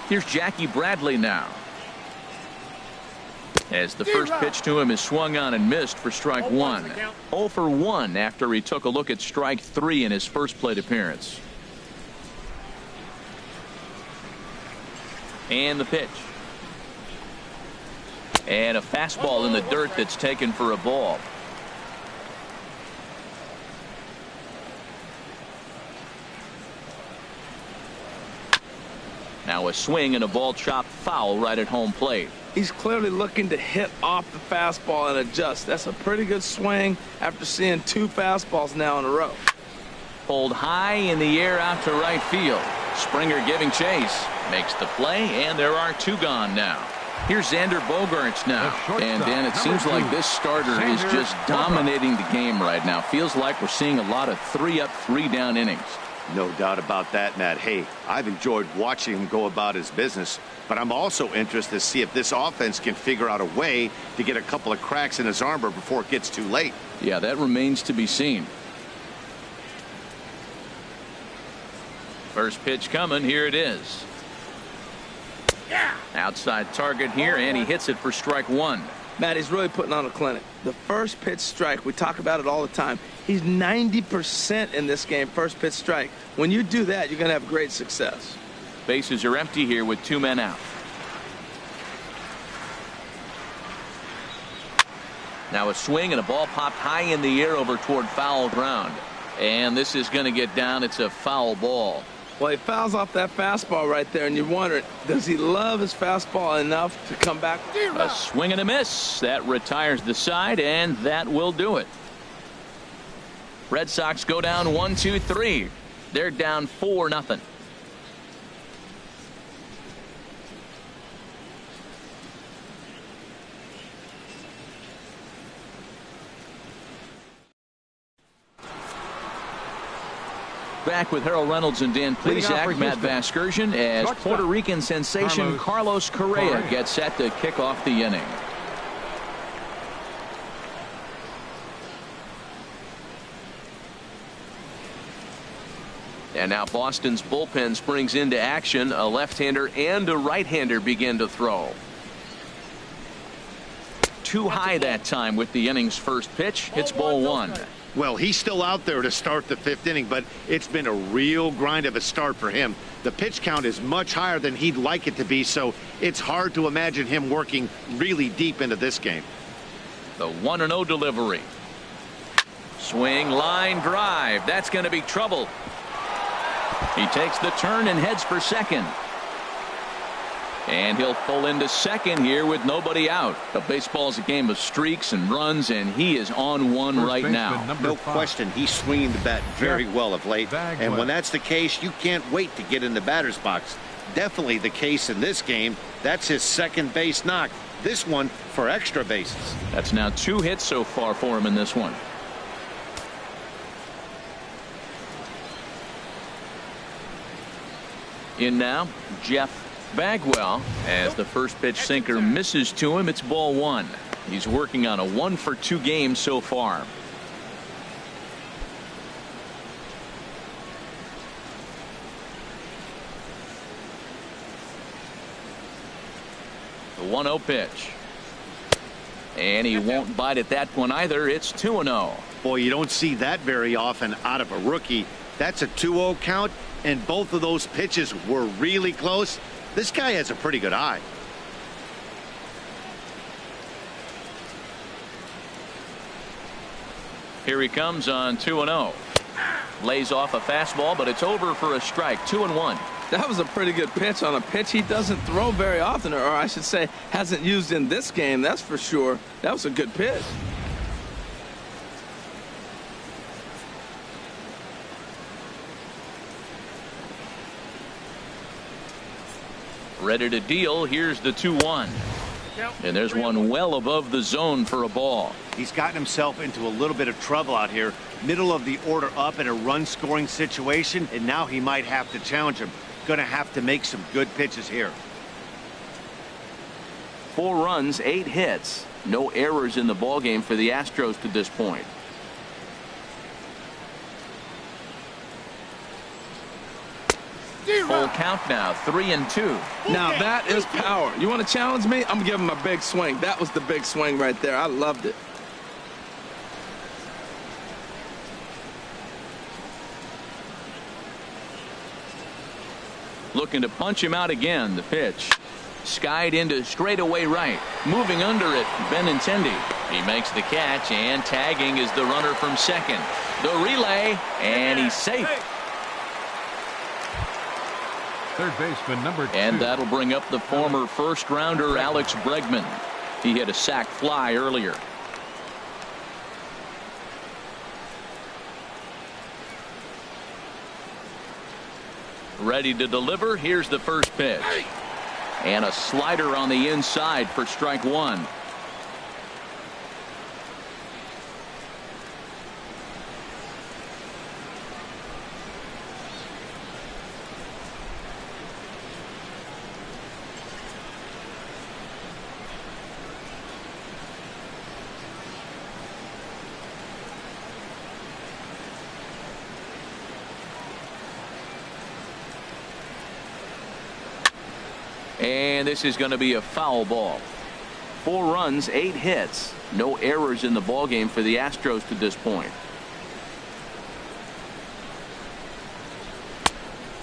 Here's Jackie Bradley now. As the first pitch to him is swung on and missed for strike 1. 0 for 1 after he took a look at strike 3 in his first plate appearance. And the pitch. And a fastball in the dirt that's taken for a ball. Now a swing and a ball chopped foul right at home plate. He's clearly looking to hit off the fastball and adjust. That's a pretty good swing after seeing 2 fastballs now in a row. Pulled high in the air out to right field. Springer giving chase. Makes the play, and there are 2 gone now. Here's Xander Bogaerts now. And Dan, it seems like this starter is just dominating the game right now. Feels like we're seeing a lot of 3-up, 3-down innings. No doubt about that, Matt. Hey, I've enjoyed watching him go about his business, but I'm also interested to see if this offense can figure out a way to get a couple of cracks in his armor before it gets too late. Yeah, that remains to be seen. First pitch coming. Here it is. Outside target here, and he hits it for strike 1. Matt, he's really putting on a clinic. The first pitch strike, we talk about it all the time. He's 90% in this game, first pitch strike. When you do that, you're going to have great success. Bases are empty here with 2 men out. Now a swing and a ball popped high in the air over toward foul ground. And this is going to get down. It's a foul ball. Well, he fouls off that fastball right there, and you're wondering, does he love his fastball enough to come back? A swing and a miss. That retires the side, and that will do it. Red Sox go down 1-2-3. They're down 4-0. Back with Harold Reynolds and Dan Plesac, Matt Vasgersian, as Puerto Rican sensation Carlos Correa gets set to kick off the inning. And now Boston's bullpen springs into action. A left-hander and a right-hander begin to throw. Too high that time with the inning's first pitch. It's ball 1. Well, he's still out there to start the 5th inning, but it's been a real grind of a start for him. The pitch count is much higher than he'd like it to be, so it's hard to imagine him working really deep into this game. The 1-0 delivery. Swing, line drive. That's going to be trouble. He takes the turn and heads for second. And he'll pull into second here with nobody out. The baseball's a game of streaks and runs, and he is on one right now. No question, he's swinging the bat very well of late. And when that's the case, you can't wait to get in the batter's box. Definitely the case in this game. That's his second base knock. This one for extra bases. That's now 2 hits so far for him in this one. In now, Jeff Bagwell, as the first pitch sinker misses to him. It's ball one. He's working on a 1-for-2 game so far. The 1-0 pitch. And he won't bite at that one either. It's 2-0. Boy, you don't see that very often out of a rookie. That's a 2-0 count, and both of those pitches were really close. This guy has a pretty good eye. Here he comes on 2-0. Lays off a fastball, but it's over for a strike. 2-1. That was a pretty good pitch on a pitch he doesn't throw very often, or I should say hasn't used in this game, that's for sure. That was a good pitch. Ready to deal. Here's the 2-1. And there's one well above the zone for a ball. He's gotten himself into a little bit of trouble out here. Middle of the order up in a run-scoring situation, and now he might have to challenge him. Going to have to make some good pitches here. 4 runs, 8 hits. No errors in the ballgame for the Astros to this point. Full count now, 3-2. Now that is power. You want to challenge me? I'm giving him a big swing. That was the big swing right there. I loved it. Looking to punch him out again. The pitch skied into straightaway right. Moving under it, Benintendi. He makes the catch, and tagging is the runner from second. The relay, and he's safe. Third baseman number 2. And that'll bring up the former first rounder Alex Bregman. He hit a sac fly earlier. Ready to deliver. Here's the first pitch. And a slider on the inside for strike one. And this is going to be a foul ball. 4 runs, 8 hits. No errors in the ballgame for the Astros to this point.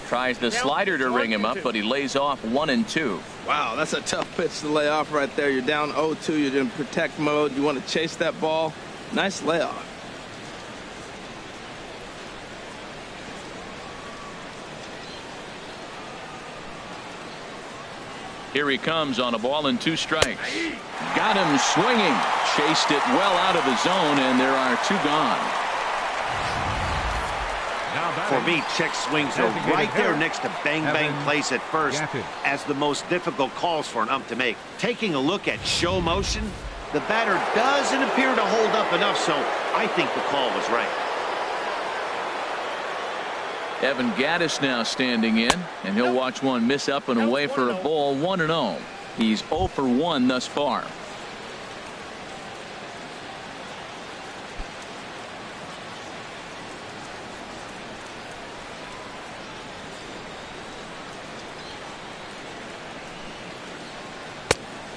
Tries the slider to ring him up, but he lays off 1-2. Wow, that's a tough pitch to lay off right there. You're down 0-2. You're in protect mode. You want to chase that ball. Nice layoff. Here he comes on a ball and 2 strikes. Got him swinging. Chased it well out of the zone, and there are 2 gone. For me, check swings are right there next to bang plays at first as the most difficult calls for an ump to make. Taking a look at show motion, the batter doesn't appear to hold up enough, so I think the call was right. Evan Gattis now standing in, and he'll watch one miss up and away for a ball. 1-0. He's 0 for 1 thus far.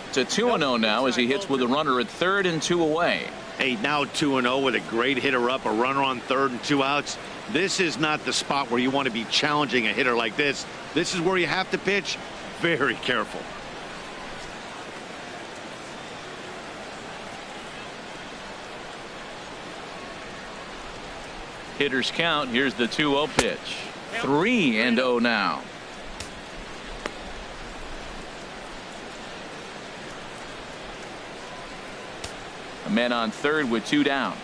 It's a 2-0 now as he hits with a runner at third and 2 away. Hey, now 2-0 with a great hitter up, a runner on third and 2 outs. This is not the spot where you want to be challenging a hitter like this. This is where you have to pitch very careful. Hitters count. Here's the 2-0 pitch. 3-0 now. A man on third with 2 down.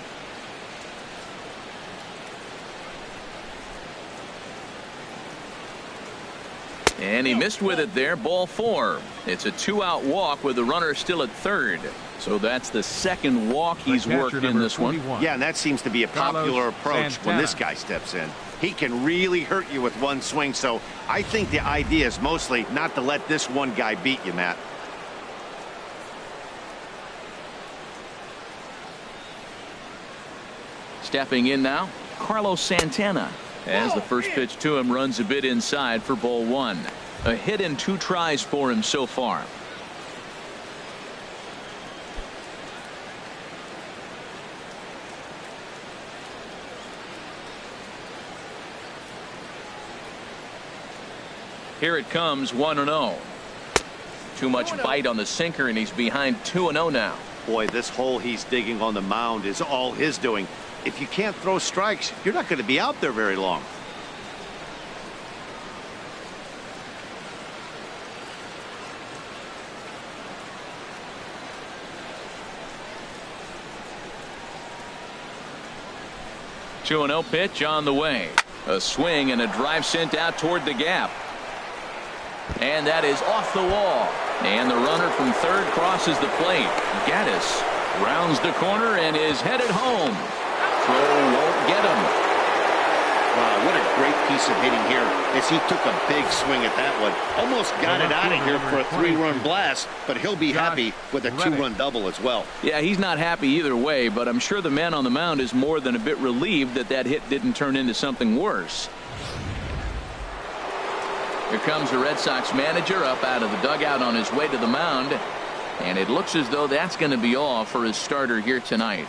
And he missed with it there. Ball 4. It's a 2-out walk with the runner still at third. So that's the second walk he's worked in this one. Yeah, and that seems to be a popular approach when this guy steps in. He can really hurt you with one swing, so I think the idea is mostly not to let this one guy beat you, Matt. Stepping in now, Carlos Santana, as the first pitch to him runs a bit inside for ball 1. A hit and 2 tries for him so far. Here it comes, 1-0. Too much bite on the sinker, and he's behind 2-0 now. Boy, this hole he's digging on the mound is all his doing. If you can't throw strikes, you're not going to be out there very long. Two 2-0 pitch on the way. A swing and a drive sent out toward the gap. And that is off the wall. And the runner from third crosses the plate. Gaddis rounds the corner and is headed home. Throw won't get him. Wow, what a great piece of hitting here as he took a big swing at that one. Almost got it out of here for a 3-run blast, but he'll be happy with a 2-run double as well. Yeah, he's not happy either way, but I'm sure the man on the mound is more than a bit relieved that that hit didn't turn into something worse. Here comes the Red Sox manager up out of the dugout on his way to the mound, and it looks as though that's going to be all for his starter here tonight.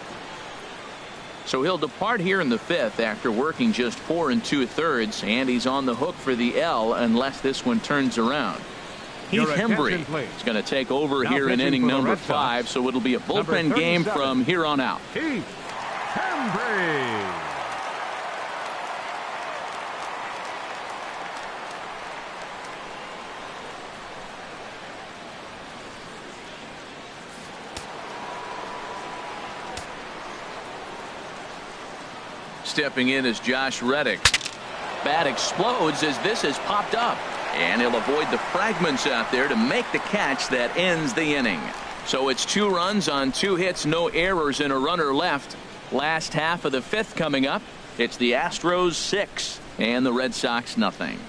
So he'll depart here in the 5th after working just 4 2/3, and he's on the hook for the L unless this one turns around. Heath Hembree is going to take over here in inning number 5, so it'll be a bullpen game from here on out. Heath Hembree. Stepping in is Josh Reddick. Bat explodes as this has popped up, and he'll avoid the fragments out there to make the catch that ends the inning. So it's 2 runs on 2 hits, no errors, and a runner left. Last half of the 5th coming up. It's the Astros 6 and the Red Sox nothing.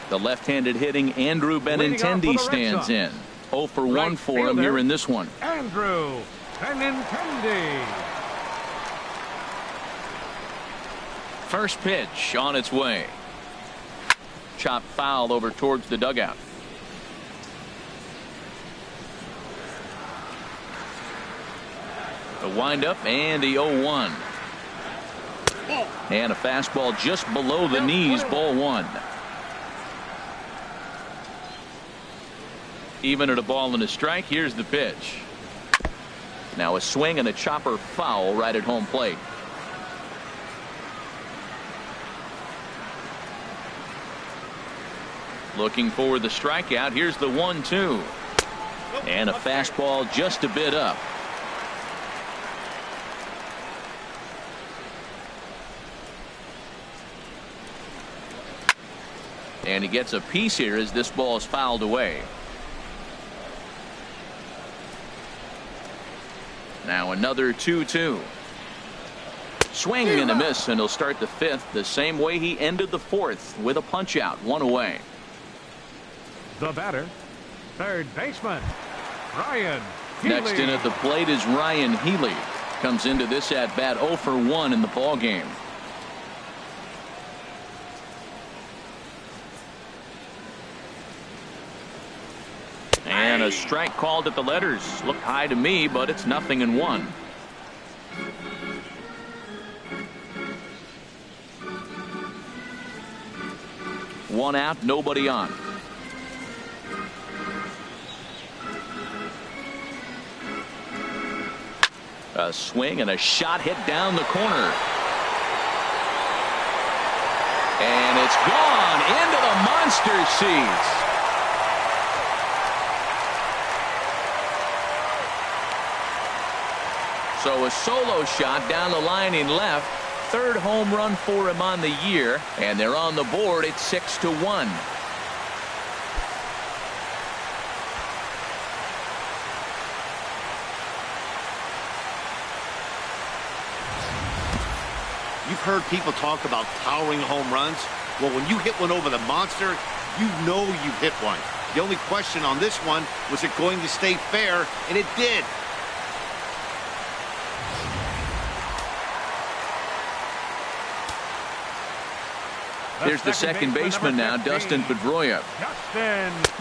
The left-handed hitting Andrew Benintendi stands in. 0 for 1 for him here in this one. Andrew Benintendi. First pitch on its way. Chop foul over towards the dugout. The windup and the 0-1. And a fastball just below the knees, ball 1. Even at a ball and a strike. Here's the pitch. Now a swing and a chopper foul right at home plate. Looking for the strikeout. Here's the 1-2. And a fastball just a bit up. And he gets a piece here as this ball is fouled away. Now another 2-2. Swing and a miss, and he'll start the 5th the same way he ended the 4th with a punch out, 1 away. The batter, third baseman, Ryan Healy. Next in at the plate is Ryan Healy. Comes into this at bat 0 for 1 in the ball game. And a strike called at the letters. Looked high to me, but it's 0-1. One out, nobody on. A swing and a shot hit down the corner. And it's gone into the monster seats. So a solo shot down the line in left. third home run for him on the year, and they're on the board at 6-1. You've heard people talk about towering home runs. Well, when you hit one over the monster, you know you've hit one. The only question on this one, was it going to stay fair? And it did. Here's the second baseman now, Dustin Pedroia.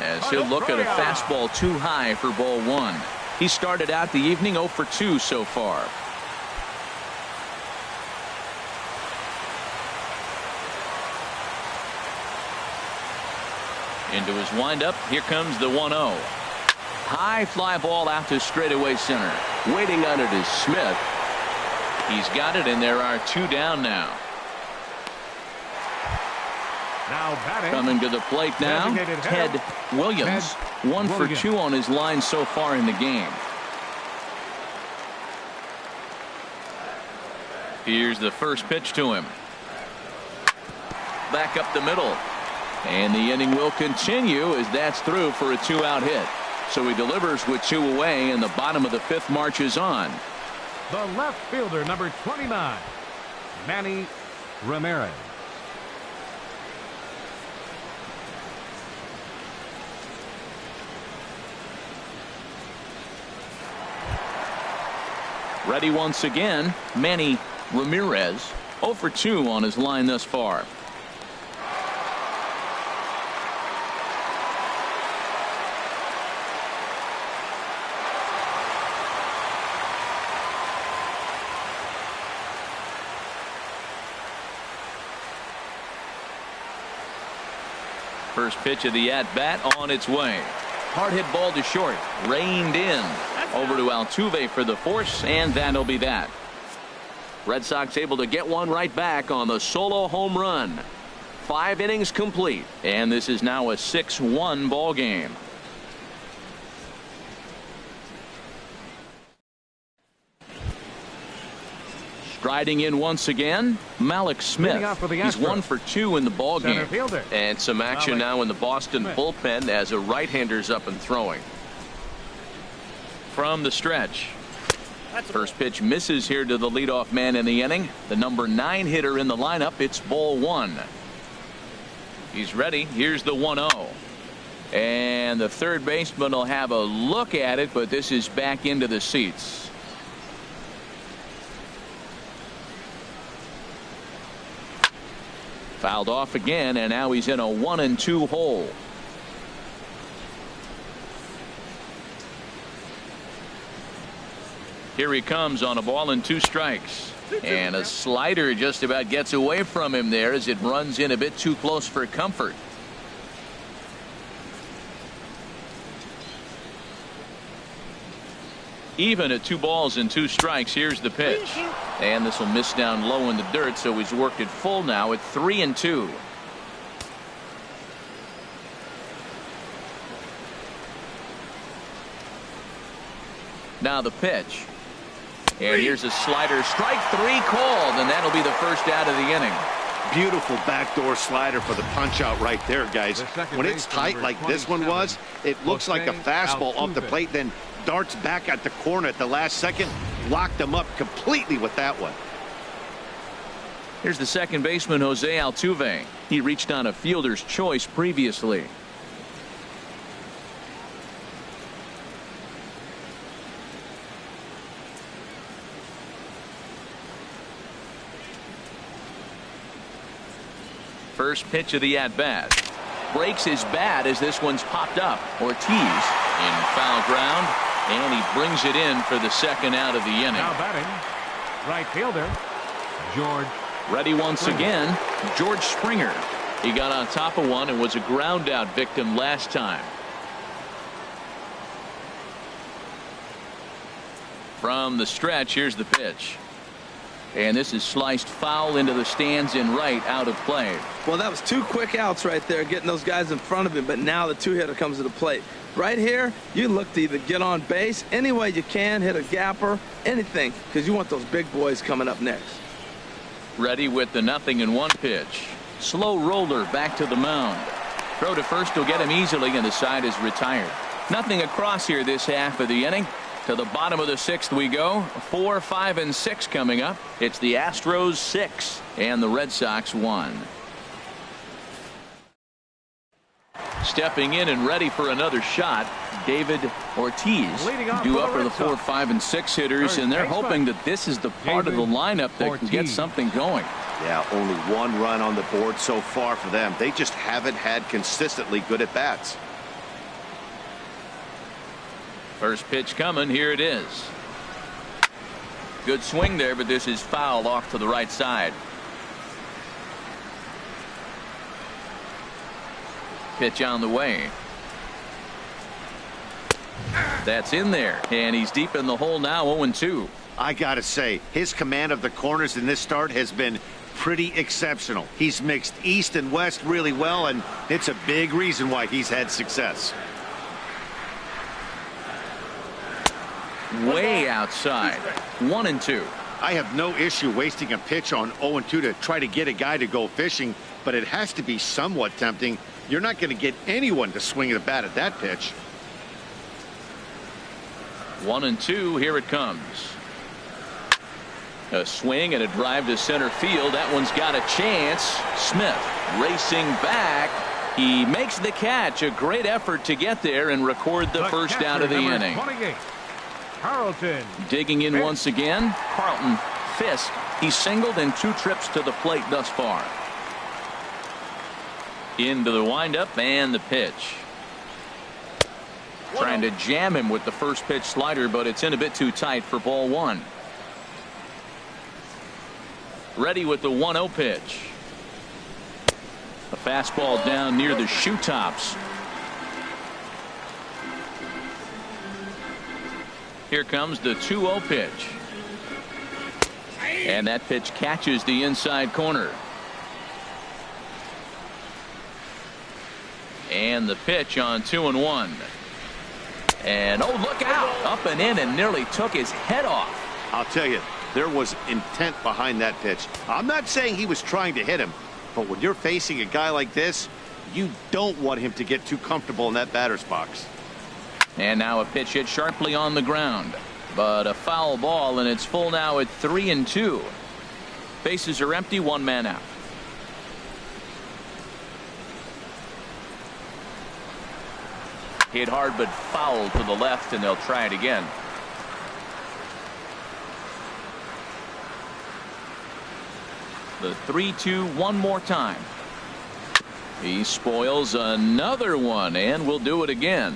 As he'll look at a fastball too high for ball one. He started out the evening 0 for 2 so far. Into his windup. Here comes the 1-0. High fly ball out to straightaway center. Waiting on it is Smith. He's got it, and there are 2 down now. Now batting. Coming to the plate now, Ted Williams. 1 for 2 on his line so far in the game. Here's the first pitch to him. Back up the middle. And the inning will continue as that's through for a 2-out hit. So he delivers with 2 away, and the bottom of the 5th marches on. The left fielder, number 29, Manny Ramirez. Ready once again, Manny Ramirez. 0 for 2 on his line thus far. First pitch of the at-bat on its way. Hard hit ball to short. Reined in. Over to Altuve for the force, and that'll be that. Red Sox able to get one right back on the solo home run. 5 innings complete, and this is now a 6-1 ball game. Striding in once again, Malik Smith. He's 1 for 2 in the ball game. And some action now in the Boston bullpen as a right-hander's up and throwing. From the stretch. First pitch misses here to the leadoff man in the inning. The number 9 hitter in the lineup. It's ball 1. He's ready. Here's the 1-0. And the third baseman will have a look at it, but this is back into the seats. Fouled off again, and now he's in a 1-2 hole. Here he comes on a ball and 2 strikes. And a slider just about gets away from him there as it runs in a bit too close for comfort. Even at 2 balls and 2 strikes. Here's the pitch. And this will miss down low in the dirt, so he's worked it full now at 3-2. Now the pitch. And here's a slider. Strike 3 called, and that'll be the first out of the inning. Beautiful backdoor slider for the punch out right there, guys. When it's tight like this one was, it looks like a fastball off the plate, then darts back at the corner at the last second. Locked him up completely with that one. Here's the second baseman, Jose Altuve. He reached on a fielder's choice previously. First pitch of the at-bat. Breaks his bat as this one's popped up. Ortiz in foul ground, and he brings it in for the second out of the inning. Now batting, right fielder, George. Ready once again, George Springer. He got on top of one and was a ground out victim last time. From the stretch, here's the pitch. And this is sliced foul into the stands in right, out of play. Well, that was 2 quick outs right there, getting those guys in front of him, but now the 2-hitter comes to the plate. Right here, you look to either get on base any way you can, hit a gapper, anything, because you want those big boys coming up next. Ready with the 0-1 pitch. Slow roller back to the mound. Throw to first will get him easily, and the side is retired. Nothing across here this half of the inning. To the bottom of the 6th we go. 4, 5, and 6 coming up. It's the Astros 6 and the Red Sox 1. Stepping in and ready for another shot, David Ortiz, due up for the 4, 5, and 6 hitters, and they're hoping that this is the part of the lineup that can get something going. Yeah, only 1 run on the board so far for them. They just haven't had consistently good at bats. First pitch coming. Here it is. Good swing there, but this is fouled off to the right side. Pitch on the way. That's in there, and he's deep in the hole now. 0-2. I gotta say, his command of the corners in this start has been pretty exceptional. He's mixed east and west really well, and it's a big reason why he's had success. Way outside. 1-2. I have no issue wasting a pitch on 0-2 to try to get a guy to go fishing, but it has to be somewhat tempting. You're not going to get anyone to swing the bat at that pitch. 1-2. Here it comes. A swing and a drive to center field. That one's got a chance. Smith racing back. He makes the catch. A great effort to get there and record the first out of the inning. 28, Carlton. Digging in once again, Carlton. Fisk. He's singled in 2 trips to the plate thus far. Into the windup and the pitch. Trying to jam him with the first pitch slider, but it's in a bit too tight for ball 1. Ready with the 1-0 pitch. A fastball down near the shoe tops. Here comes the 2-0 pitch. And that pitch catches the inside corner. And the pitch on 2-1. And oh, look out. Up and in and nearly took his head off. I'll tell you, there was intent behind that pitch. I'm not saying he was trying to hit him, but when you're facing a guy like this, you don't want him to get too comfortable in that batter's box. And now a pitch hit sharply on the ground, but a foul ball, and it's full now at 3-2. Bases are empty, 1 man out. Hit hard but foul to the left, and they'll try it again. The 3-2 one more time. He spoils another one, and will do it again.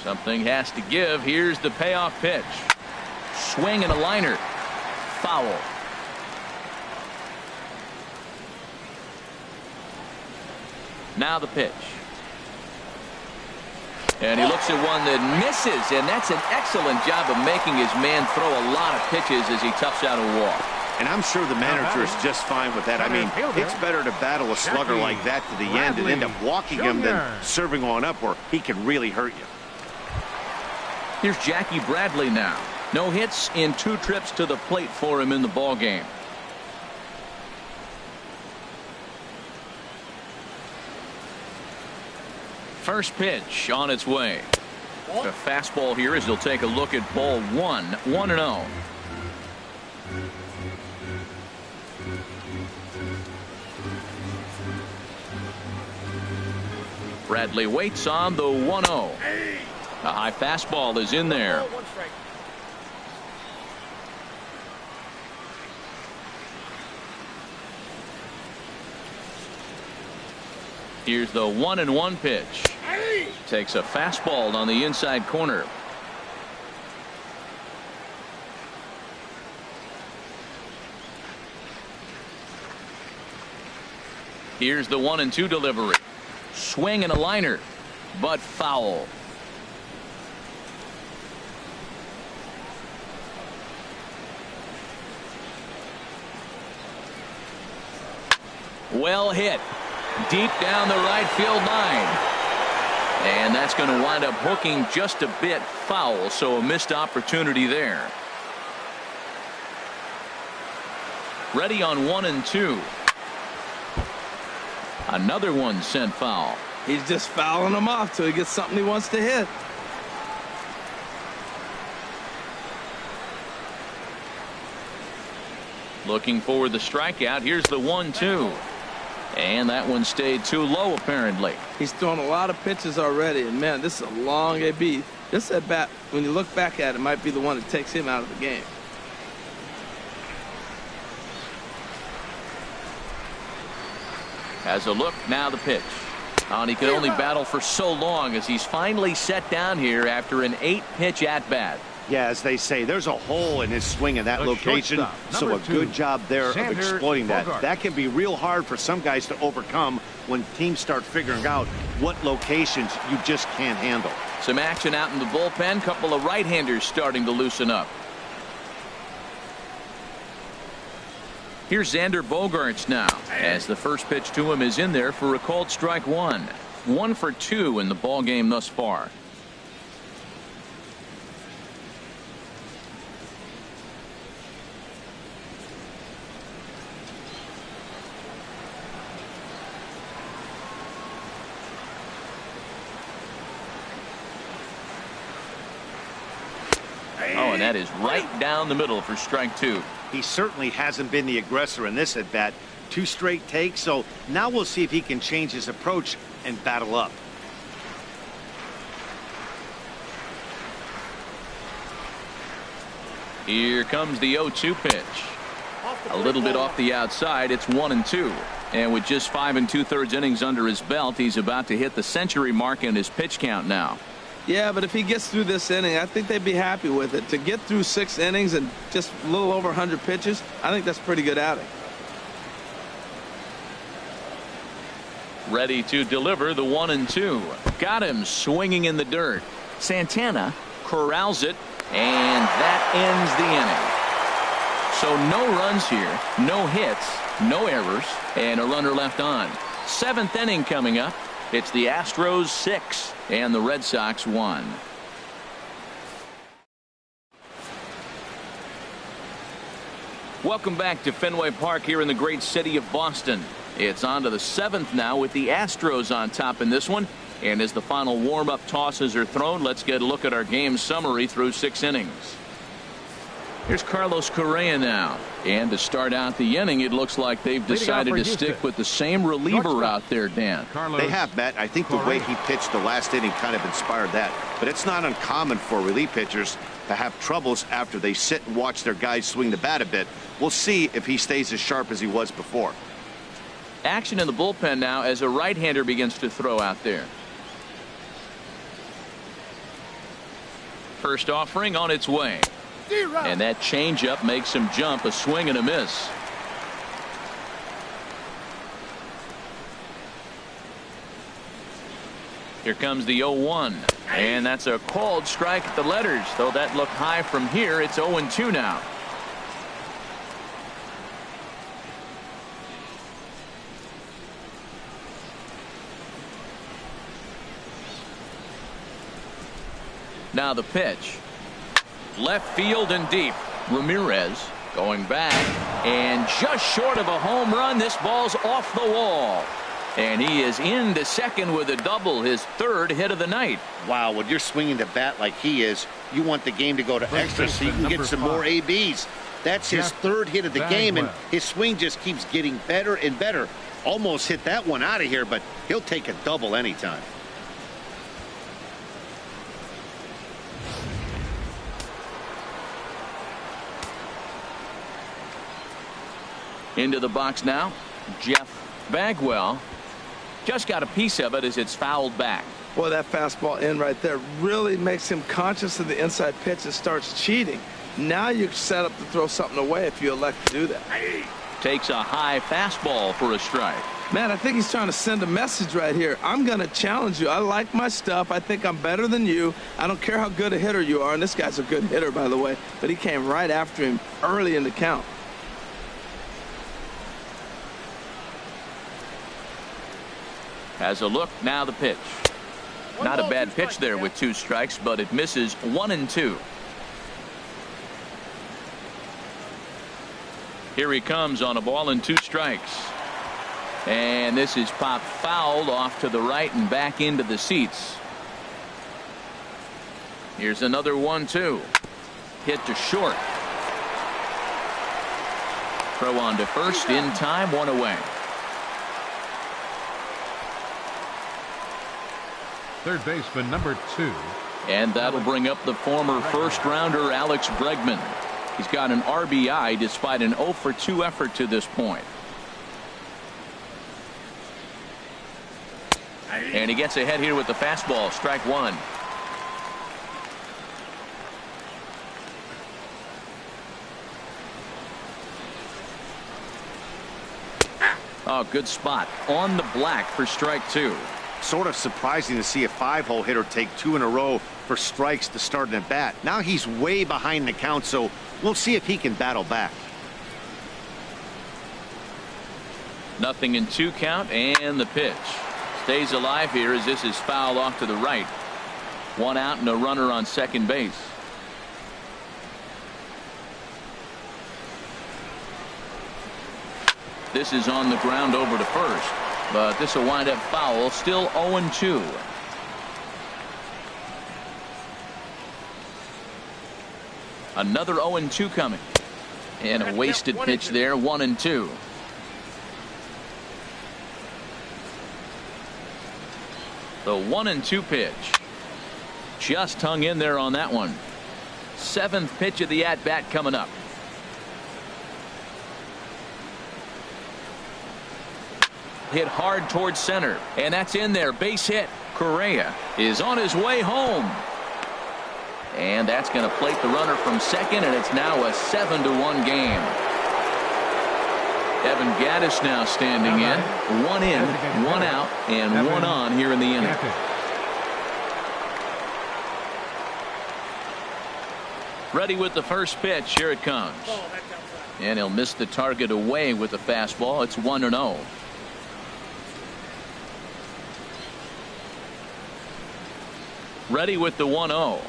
Something has to give. Here's the payoff pitch. Swing and a liner. Foul. Now the pitch. And he looks at one that misses, and that's an excellent job of making his man throw a lot of pitches as he toughs out a walk. And I'm sure the manager is just fine with that. I mean, it's better to battle a slugger like that to the end and end up walking him than serving on up where he can really hurt you. Here's Jackie Bradley now. No hits in 2 trips to the plate for him in the ball game. First pitch on its way. A fastball here as he'll take a look at ball 1. 1-0. Bradley waits on the 1-0. A high fastball is in there. Here's the 1-1 pitch. Takes a fastball on the inside corner. Here's the 1-2 delivery. Swing and a liner, but foul. Well hit. Deep down the right field line. And that's going to wind up hooking just a bit foul, so a missed opportunity there. Ready on 1-2. Another one sent foul. He's just fouling them off till he gets something he wants to hit. Looking for the strikeout. Here's the 1-2. And that one stayed too low, apparently. He's thrown a lot of pitches already, and man, this is a long AB. This at bat, when you look back at it, might be the one that takes him out of the game. Has a look, now the pitch. And he could only battle for so long as he's finally set down here after an 8-pitch at-bat. Yeah, as they say, there's a hole in his swing in that location, so a good job there of exploiting that. That can be real hard for some guys to overcome when teams start figuring out what locations you just can't handle. Some action out in the bullpen. Couple of right-handers starting to loosen up. Here's Xander Bogaerts now, as the first pitch to him is in there for a called strike one. 1 for 2 in the ball game thus far. Oh, and that is right down the middle for strike 2. He certainly hasn't been the aggressor in this at bat. 2 straight takes, so now we'll see if he can change his approach and battle up. Here comes the 0-2 pitch. A little bit off the outside. It's 1-2. And with just 5 2/3 innings under his belt, he's about to hit the century mark in his pitch count now. Yeah, but if he gets through this inning, I think they'd be happy with it. To get through 6 innings and just a little over 100 pitches, I think that's pretty good outing. Ready to deliver the 1-2. Got him swinging in the dirt. Santana corrals it, and that ends the inning. So no runs here, no hits, no errors, and a runner left on. 7th inning coming up. It's the Astros 6 and the Red Sox 1. Welcome back to Fenway Park here in the great city of Boston. It's on to the 7th now with the Astros on top in this one. And as the final warm-up tosses are thrown, let's get a look at our game summary through 6 innings. Here's Carlos Correa now. And to start out the inning, it looks like they've decided to stick with the same reliever out there, Dan. They have, Matt. I think the way he pitched the last inning kind of inspired that. But it's not uncommon for relief pitchers to have troubles after they sit and watch their guys swing the bat a bit. We'll see if he stays as sharp as he was before. Action in the bullpen now as a right-hander begins to throw out there. First offering on its way. And that changeup makes him jump. A swing and a miss. Here comes the 0-1. And that's a called strike at the letters. Though that looked high from here, it's 0-2 now. Now the pitch. Left field and deep. Ramirez going back and just short of a home run. This ball's off the wall. And he is into second with a double, his 3rd hit of the night. Wow, when you're swinging the bat like he is, you want the game to go to extra so you can get some more ABs. That's his 3rd hit of the game, and his swing just keeps getting better and better. Almost hit that one out of here, but he'll take a double anytime. Into the box now, Jeff Bagwell. Just got a piece of it as it's fouled back. Boy, that fastball in right there really makes him conscious of the inside pitch and starts cheating. Now you're set up to throw something away if you elect to do that. Takes a high fastball for a strike. Man, I think he's trying to send a message right here. I'm going to challenge you. I like my stuff. I think I'm better than you. I don't care how good a hitter you are. And this guy's a good hitter, by the way. But he came right after him early in the count. Has a look, now the pitch. Not a bad pitch there with 2 strikes, but it misses 1-2. Here he comes on a ball and 2 strikes. And this is popped foul off to the right and back into the seats. Here's another 1-2. Hit to short. Throw on to first in time, 1 away. Third baseman number 2. And that'll bring up the former first rounder Alex Bregman. He's got an RBI despite an 0 for 2 effort to this point. And he gets ahead here with the fastball. Strike 1. Oh, good spot on the black for strike 2. Sort of surprising to see a 5-hole hitter take 2 in a row for strikes to start an at bat. Now he's way behind the count, so we'll see if he can battle back. 0-2 count, and the pitch stays alive here as this is fouled off to the right. 1 out and a runner on second base. This is on the ground over to first, but this will wind up foul. Still 0-2. Another 0-2 coming, and a wasted pitch there. 1-2. The 1-2 pitch just hung in there on that one. 7th pitch of the at bat coming up. Hit hard towards center, and that's in there. Base hit. Correa is on his way home, and that's going to plate the runner from second, and it's now a 7-1 game. Evan Gattis now standing in. 1 in, 1 out, and 1 on here in the inning. Ready with the first pitch. Here it comes, and he'll miss the target away with the fastball. It's 1-0. Ready with the 1-0.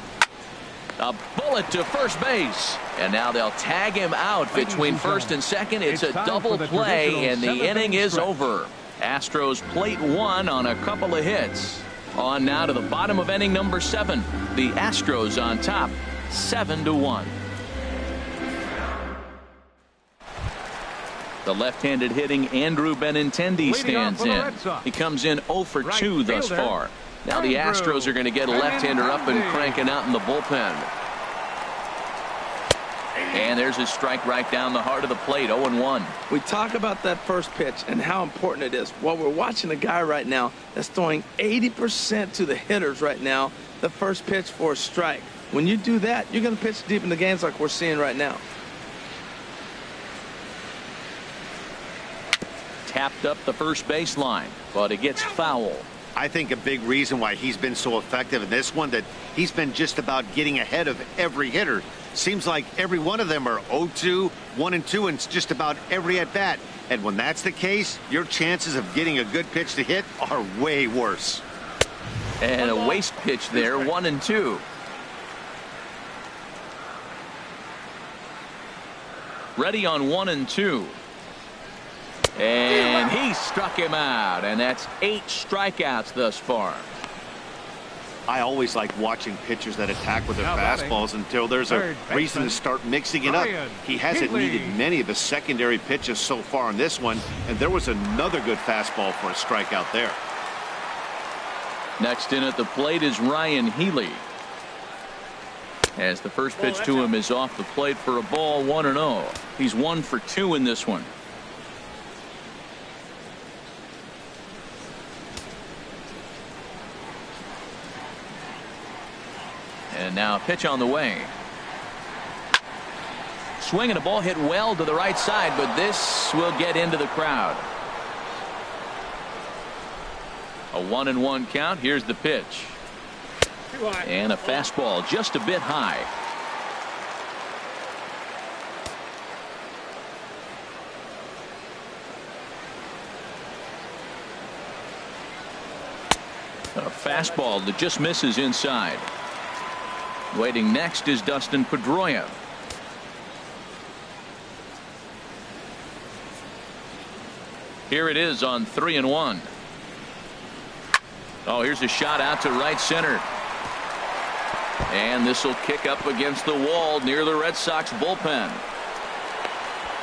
A bullet to first base, and now they'll tag him out between first and second. It's a double play, and the inning is over. Astros plate 1 on a couple of hits. On now to the bottom of inning number 7. The Astros on top, 7-1. The left-handed hitting Andrew Benintendi stands in. He comes in 0 for 2 thus far. Now the Astros are going to get a left-hander up and cranking out in the bullpen. And there's his strike right down the heart of the plate. 0-1. We talk about that first pitch and how important it is. Well, we're watching a guy right now that's throwing 80% to the hitters right now. The first pitch for a strike. When you do that, you're going to pitch deep in the games like we're seeing right now. Tapped up the first baseline, but it gets foul. I think a big reason why he's been so effective in this one, that he's been just about getting ahead of every hitter. Seems like every one of them are 0-2, 1-2, and it's just about every at bat. And when that's the case, your chances of getting a good pitch to hit are way worse. And a waste pitch there. 1-2. Ready on 1-2. And he struck him out, and that's 8 strikeouts thus far. I always like watching pitchers that attack with their fastballs until there's a reason to start mixing it up. He hasn't needed many of the secondary pitches so far in this one, and there was another good fastball for a strikeout there. Next in at the plate is Ryan Healy, as the first pitch to him is off the plate for a ball. 1-0. He's 1 for 2 in this one. And now a pitch on the way. Swing and a ball hit well to the right side, but this will get into the crowd. A 1-1 count. Here's the pitch. And a fastball just a bit high. A fastball that just misses inside. Waiting next is Dustin Pedroia. Here it is on 3-1. Oh, here's a shot out to right center. And this will kick up against the wall near the Red Sox bullpen.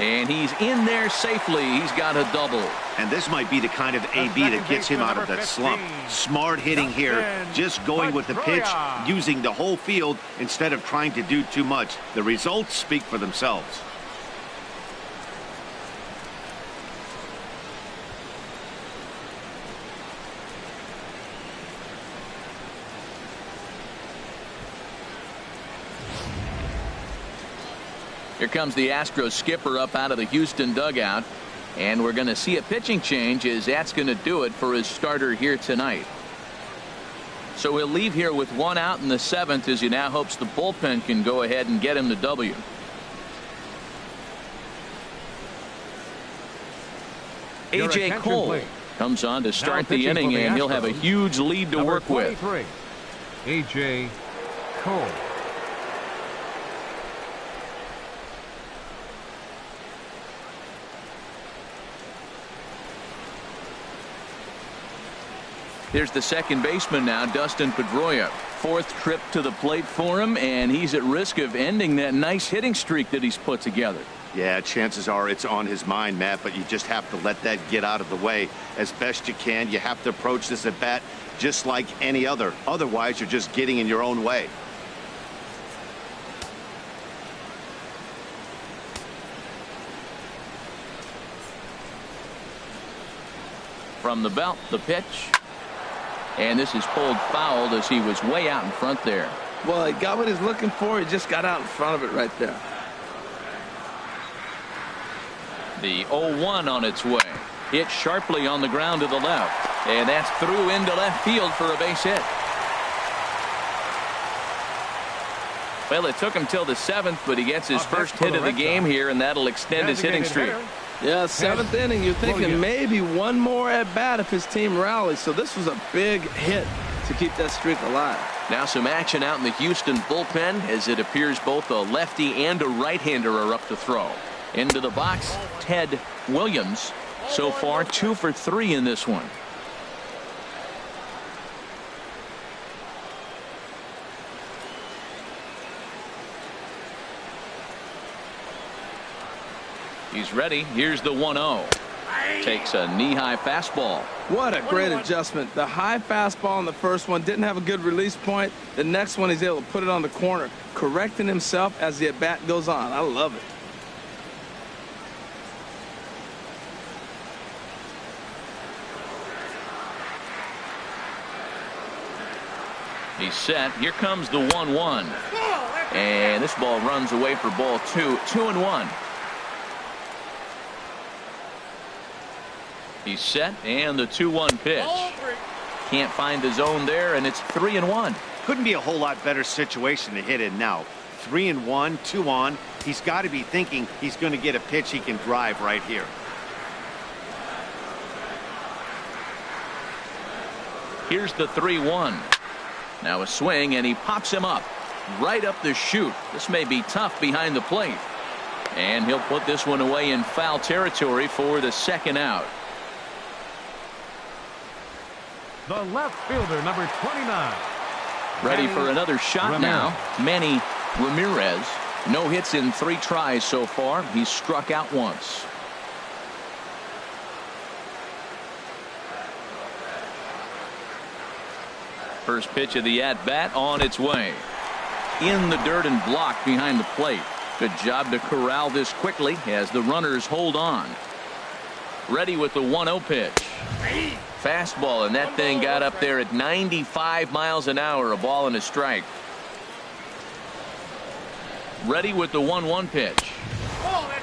And he's in there safely. He's got a double. And this might be the kind of AB that gets him out of that slump. Smart hitting here, just going with the pitch, using the whole field instead of trying to do too much. The results speak for themselves. Here comes the Astros skipper up out of the Houston dugout. And we're going to see a pitching change, as that's going to do it for his starter here tonight. So he'll leave here with 1 out in the 7th, as he now hopes the bullpen can go ahead and get him the W. A.J. Cole comes on to start the inning, and he'll have a huge lead to work with. A.J. Cole. Here's the second baseman now, Dustin Pedroia. 4th trip to the plate for him, and he's at risk of ending that nice hitting streak that he's put together. Yeah, chances are it's on his mind, Matt, but you just have to let that get out of the way as best you can. You have to approach this at bat just like any other. Otherwise, you're just getting in your own way. From the belt, the pitch. And this is pulled foul, as he was way out in front there. Well, he got what he's looking for. He just got out in front of it right there. The 0-1 on its way. Hit sharply on the ground to the left. And that's through into left field for a base hit. Well, it took him till the 7th, but he gets his first hit of the game here, and that'll extend his hitting streak. Yeah, 7th inning. You're thinking maybe one more at bat if his team rallies. So this was a big hit to keep that streak alive. Now some action out in the Houston bullpen, as it appears both a lefty and a right-hander are up to throw. Into the box, Ted Williams. So far 2 for 3 in this one. He's ready. Here's the 1-0. Takes a knee-high fastball. What a great adjustment. The high fastball in the first one didn't have a good release point. The next one, he's able to put it on the corner, correcting himself as the at-bat goes on. I love it. He's set. Here comes the 1-1. And this ball runs away for ball 2. 2-1. He's set, and the 2-1 pitch. Can't find the zone there, and it's 3-1. Couldn't be a whole lot better situation to hit in now. 3-1, 2 on. He's got to be thinking he's going to get a pitch he can drive right here. Here's the 3-1. Now a swing, and he pops him up right up the chute. This may be tough behind the plate, and he'll put this one away in foul territory for the 2nd out. The left fielder, number 29. Ready for another shot now. Manny Ramirez. No hits in 3 tries so far. He's struck out once. First pitch of the at-bat on its way. In the dirt and blocked behind the plate. Good job to corral this quickly as the runners hold on. Ready with the 1-0 pitch. Fastball, and that thing got up there at 95 miles an hour. A ball and a strike. Ready with the 1-1 pitch.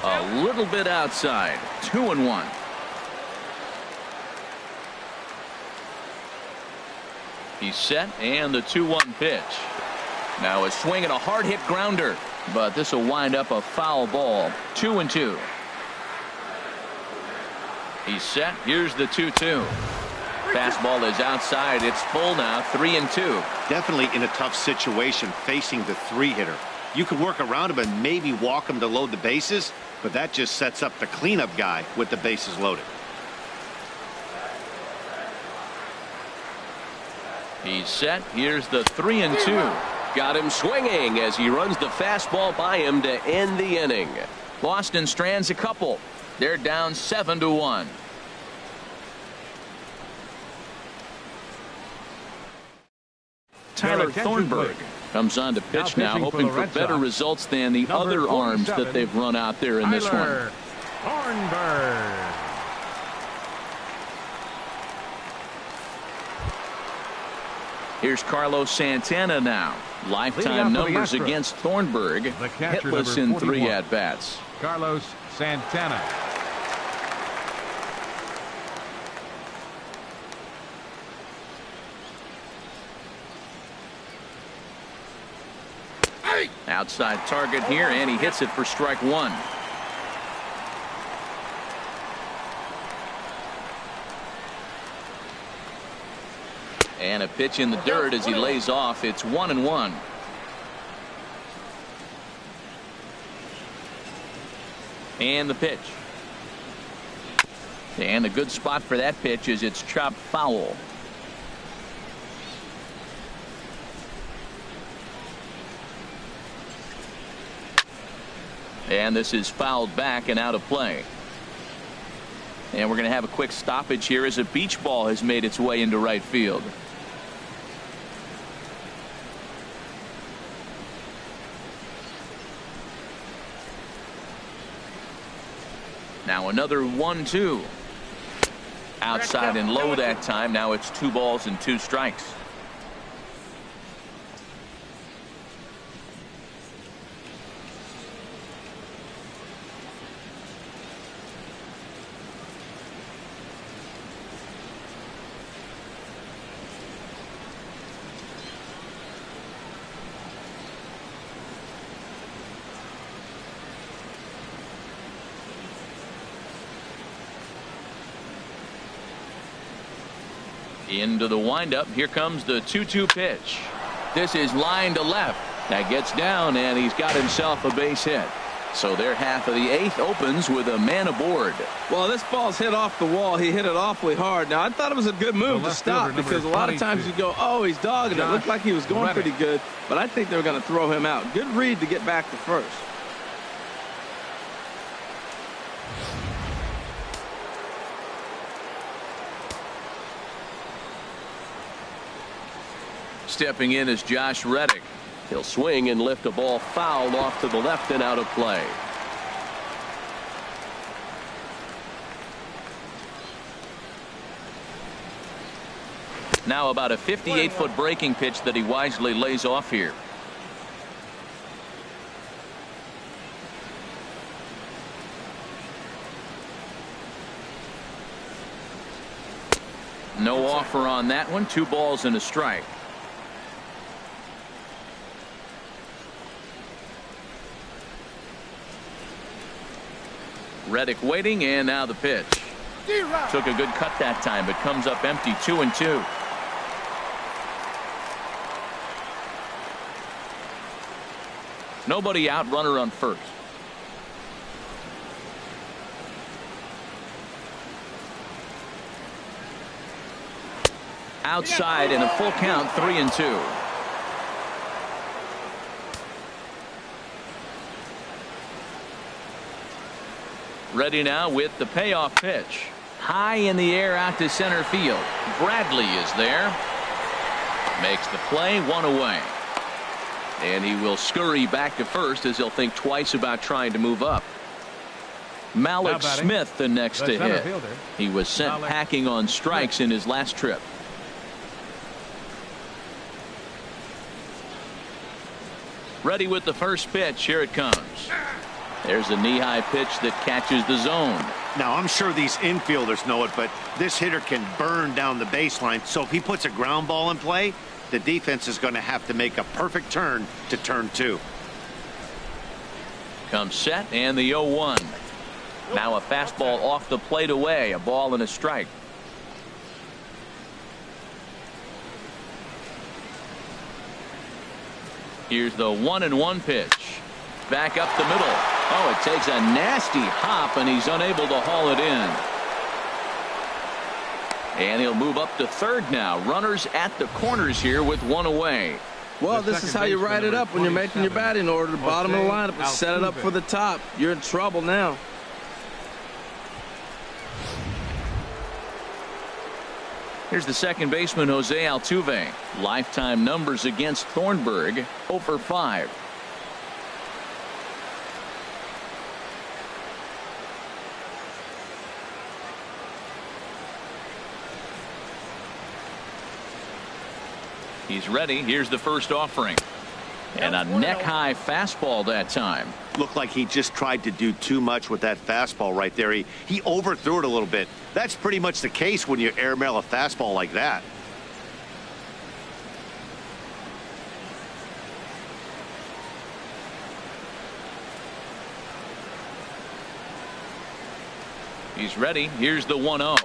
A little bit outside. 2-1. He's set, and the 2-1 pitch. Now a swing and a hard hit grounder, but this will wind up a foul ball. 2-2. He's set. Here's the 2-2. Fastball is outside. It's full now. 3-2. Definitely in a tough situation facing the 3-hitter. You could work around him and maybe walk him to load the bases, but that just sets up the cleanup guy with the bases loaded. He's set. Here's the 3-2. Got him swinging as he runs the fastball by him to end the inning. Boston strands a couple. They're down 7-1. Tyler Thornburg comes on to pitch now, hoping for better results than the other arms that they've run out there in this one. Thornburg. Here's Carlos Santana now. Lifetime numbers against Thornburg. Hitless in 3 at-bats. Carlos Santana. Outside target here, and he hits it for strike 1. And a pitch in the dirt as he lays off. It's 1-1. And the pitch. And the good spot for that pitch is it's chopped foul. And this is fouled back and out of play. And we're going to have a quick stoppage here as a beach ball has made its way into right field. Now another 1-2. Outside and low that time. Now it's 2 balls and 2 strikes. Into the windup. Here comes the 2-2 pitch. This is line to left. That gets down, and he's got himself a base hit. So their half of the 8th opens with a man aboard. Well, this ball's hit off the wall. He hit it awfully hard. Now, I thought it was a good move to stop because a lot of times you go, oh, he's dogging it. It looked like he was going pretty good, but I think they were going to throw him out. Good read to get back to first. Stepping in is Josh Reddick. He'll swing and lift a ball foul off to the left and out of play. Now about a 58-foot breaking pitch that he wisely lays off here. No offer on that one. 2 balls and a strike. Reddick waiting, and now the pitch. Took a good cut that time, but comes up empty. 2-2. Nobody out, runner on first. Outside and a full count. 3-2. Ready now with the payoff pitch. High in the air out to center field. Bradley is there. Makes the play. 1 away. And he will scurry back to first as he'll think twice about trying to move up. Malik Smith the next to hit. He was sent packing on strikes in his last trip. Ready with the first pitch. Here it comes. There's a knee-high pitch that catches the zone. Now, I'm sure these infielders know it, but this hitter can burn down the baseline. So if he puts a ground ball in play, the defense is going to have to make a perfect turn to turn 2. Comes set, and the 0-1. Now a fastball off the plate away. A ball and a strike. Here's the 1-1 pitch. Back up the middle. Oh, it takes a nasty hop, and he's unable to haul it in. And he'll move up to third now. Runners at the corners here with one away. Well, this is how you write it up when you're making your batting order. The bottom of the lineup and set it up for the top. You're in trouble now. Here's the second baseman, Jose Altuve. Lifetime numbers against Thornburg, 0 for 5. He's ready. Here's the first offering. And a neck-high fastball that time. Looked like he just tried to do too much with that fastball right there. He overthrew it a little bit. That's pretty much the case when you airmail a fastball like that. He's ready. Here's the 1-0.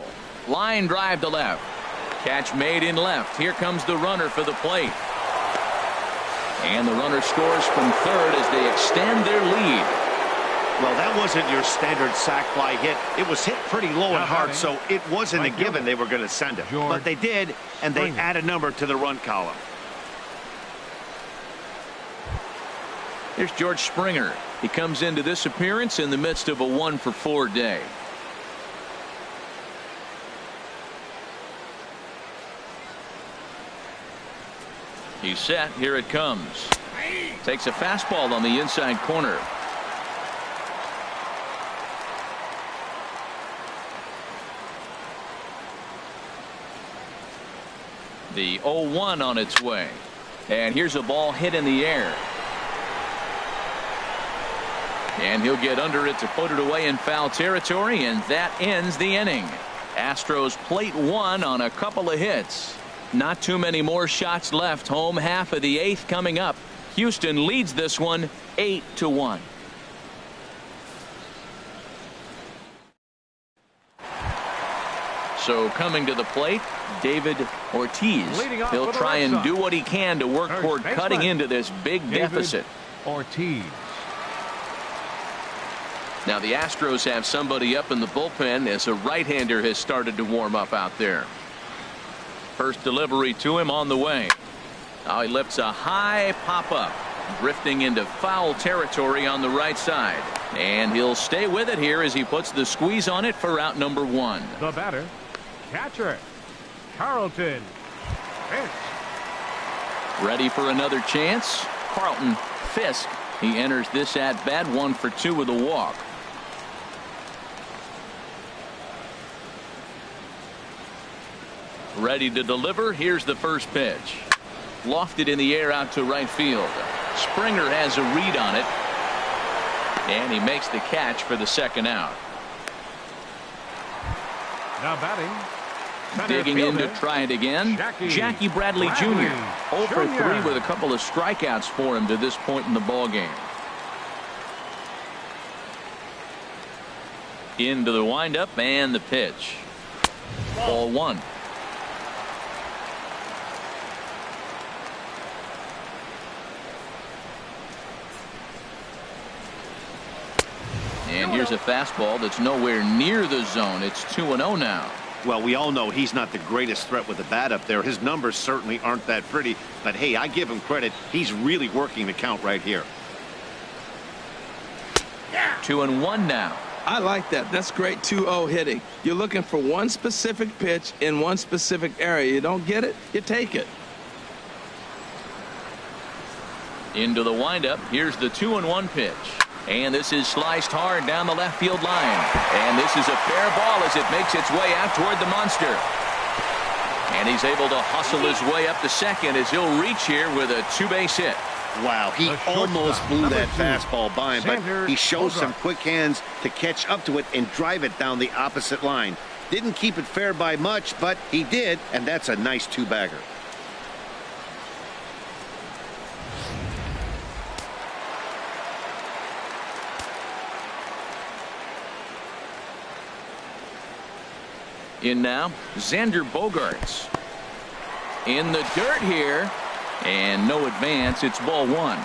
Line drive to left. Catch made in left. Here comes the runner for the plate. And the runner scores from third as they extend their lead. Well, that wasn't your standard sac fly hit. It was hit pretty low and hard, so it wasn't a given they were going to send it. But they did, and they add a number to the run column. Here's George Springer. He comes into this appearance in the midst of a 1 for 4 day. He's set. Here it comes. Takes a fastball on the inside corner. The 0-1 on its way. And here's a ball hit in the air. And he'll get under it to put it away in foul territory, and that ends the inning. Astros plate 1 on a couple of hits. Not too many more shots left. Home half of the 8th coming up. Houston leads this one 8-1. So coming to the plate, David Ortiz. He'll try and do what he can to work toward cutting into this big deficit. Ortiz. Now the Astros have somebody up in the bullpen as a right-hander has started to warm up out there. First delivery to him on the way. Now he lifts a high pop-up, drifting into foul territory on the right side. And he'll stay with it here as he puts the squeeze on it for out number 1. The batter, catcher, Carlton. Fisk. Ready for another chance. Carlton Fisk. He enters this at bat 1 for 2 with a walk. Ready to deliver. Here's the first pitch. Lofted in the air out to right field. Springer has a read on it. And he makes the catch for the second out. Now batting. Digging in to try it again. Jackie Bradley Jr. 0 for 3 with a couple of strikeouts for him to this point in the ballgame. Into the windup and the pitch. Ball 1. And here's a fastball that's nowhere near the zone. It's 2-0 now. Well, we all know he's not the greatest threat with the bat up there. His numbers certainly aren't that pretty. But, hey, I give him credit. He's really working the count right here. 2-1 now. I like that. That's great 2-0 hitting. You're looking for one specific pitch in one specific area. You don't get it, you take it. Into the windup. Here's the 2-1 pitch. And this is sliced hard down the left field line. And this is a fair ball as it makes its way out toward the monster. And he's able to hustle his way up to second as he'll reach here with a 2-base hit. Wow, he almost blew that fastball by him, but he shows some quick hands to catch up to it and drive it down the opposite line. Didn't keep it fair by much, but he did, and that's a nice 2-bagger. In now, Xander Bogaerts. In the dirt here. And no advance. It's ball 1.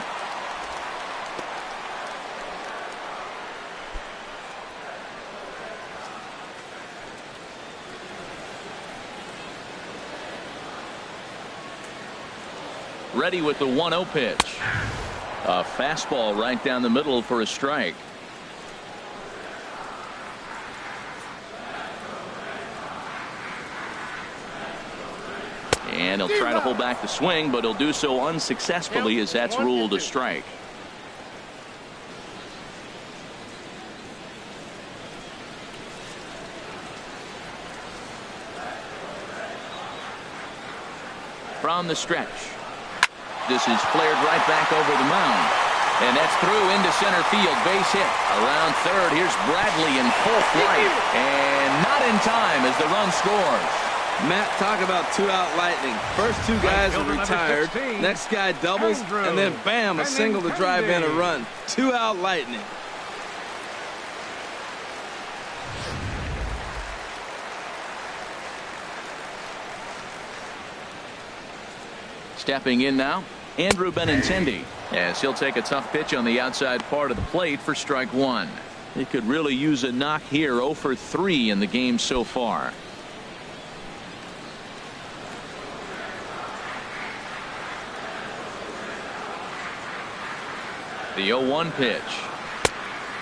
Ready with the 1-0 pitch. A fastball right down the middle for a strike. And he'll try to hold back the swing, but he'll do so unsuccessfully as that's ruled a strike. From the stretch. This is flared right back over the mound. And that's through into center field. Base hit. Around third. Here's Bradley in full flight. And not in time as the run scores. Matt, talk about 2-out lightning. First two guys are retired. Next guy doubles. And then bam, a single to drive in a run. 2-out lightning. Stepping in now, Andrew Benintendi, as he'll take a tough pitch on the outside part of the plate for strike one. He could really use a knock here. 0 for 3 in the game so far. The 0-1 pitch.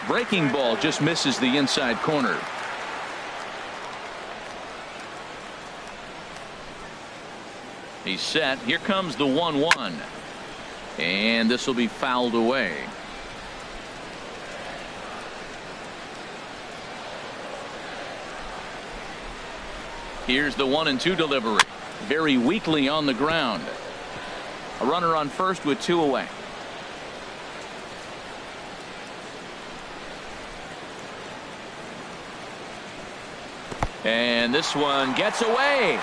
Breaking ball just misses the inside corner. He's set. Here comes the 1-1. And this will be fouled away. Here's the 1-2 delivery. Very weakly on the ground. A runner on first with 2 away. And this one gets away.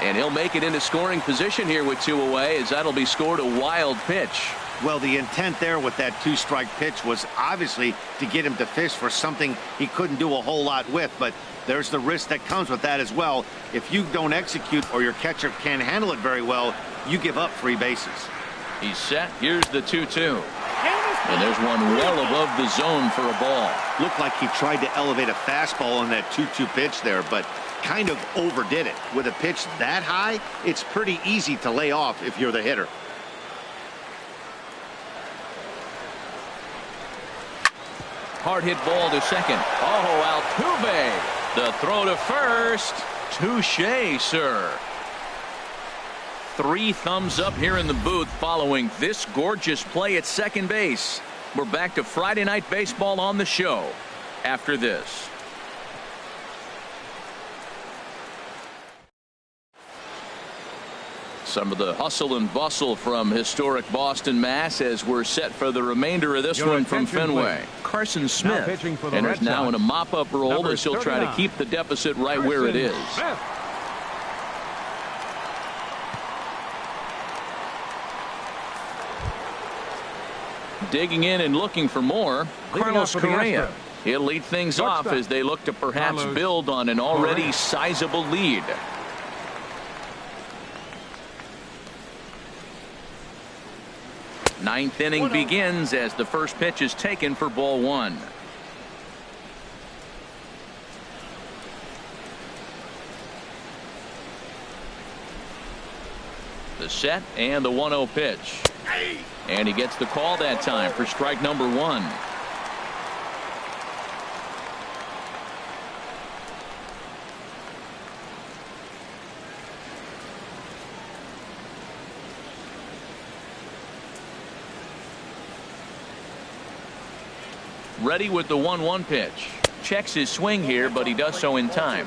And he'll make it into scoring position here with 2 away, as that'll be scored a wild pitch. Well, the intent there with that 2-strike pitch was obviously to get him to Fisk for something he couldn't do a whole lot with, but there's the risk that comes with that as well. If you don't execute or your catcher can't handle it very well, you give up 3 bases. He's set. Here's the 2-2. And there's one well above the zone for a ball. Looked like he tried to elevate a fastball on that 2-2 pitch there, but kind of overdid it. With a pitch that high, it's pretty easy to lay off if you're the hitter. Hard hit ball to second. Oh, Altuve. The throw to first. Touche, sir. 3 thumbs up here in the booth following this gorgeous play at second base. We're back to Friday Night Baseball on the show after this. Some of the hustle and bustle from historic Boston, Mass, as we're set for the remainder of this one from Fenway. Please. Carson Smith enters now in a mop-up role as he'll try to keep the deficit right where it is. Smith. Digging in and looking for more, Carlos Correa. He'll lead things off as they look to perhaps build on an already sizable lead. Ninth inning begins as the first pitch is taken for ball 1. The set and the 1-0 pitch. And he gets the call that time for strike number 1. Ready with the 1-1 pitch. Checks his swing here, but he does so in time.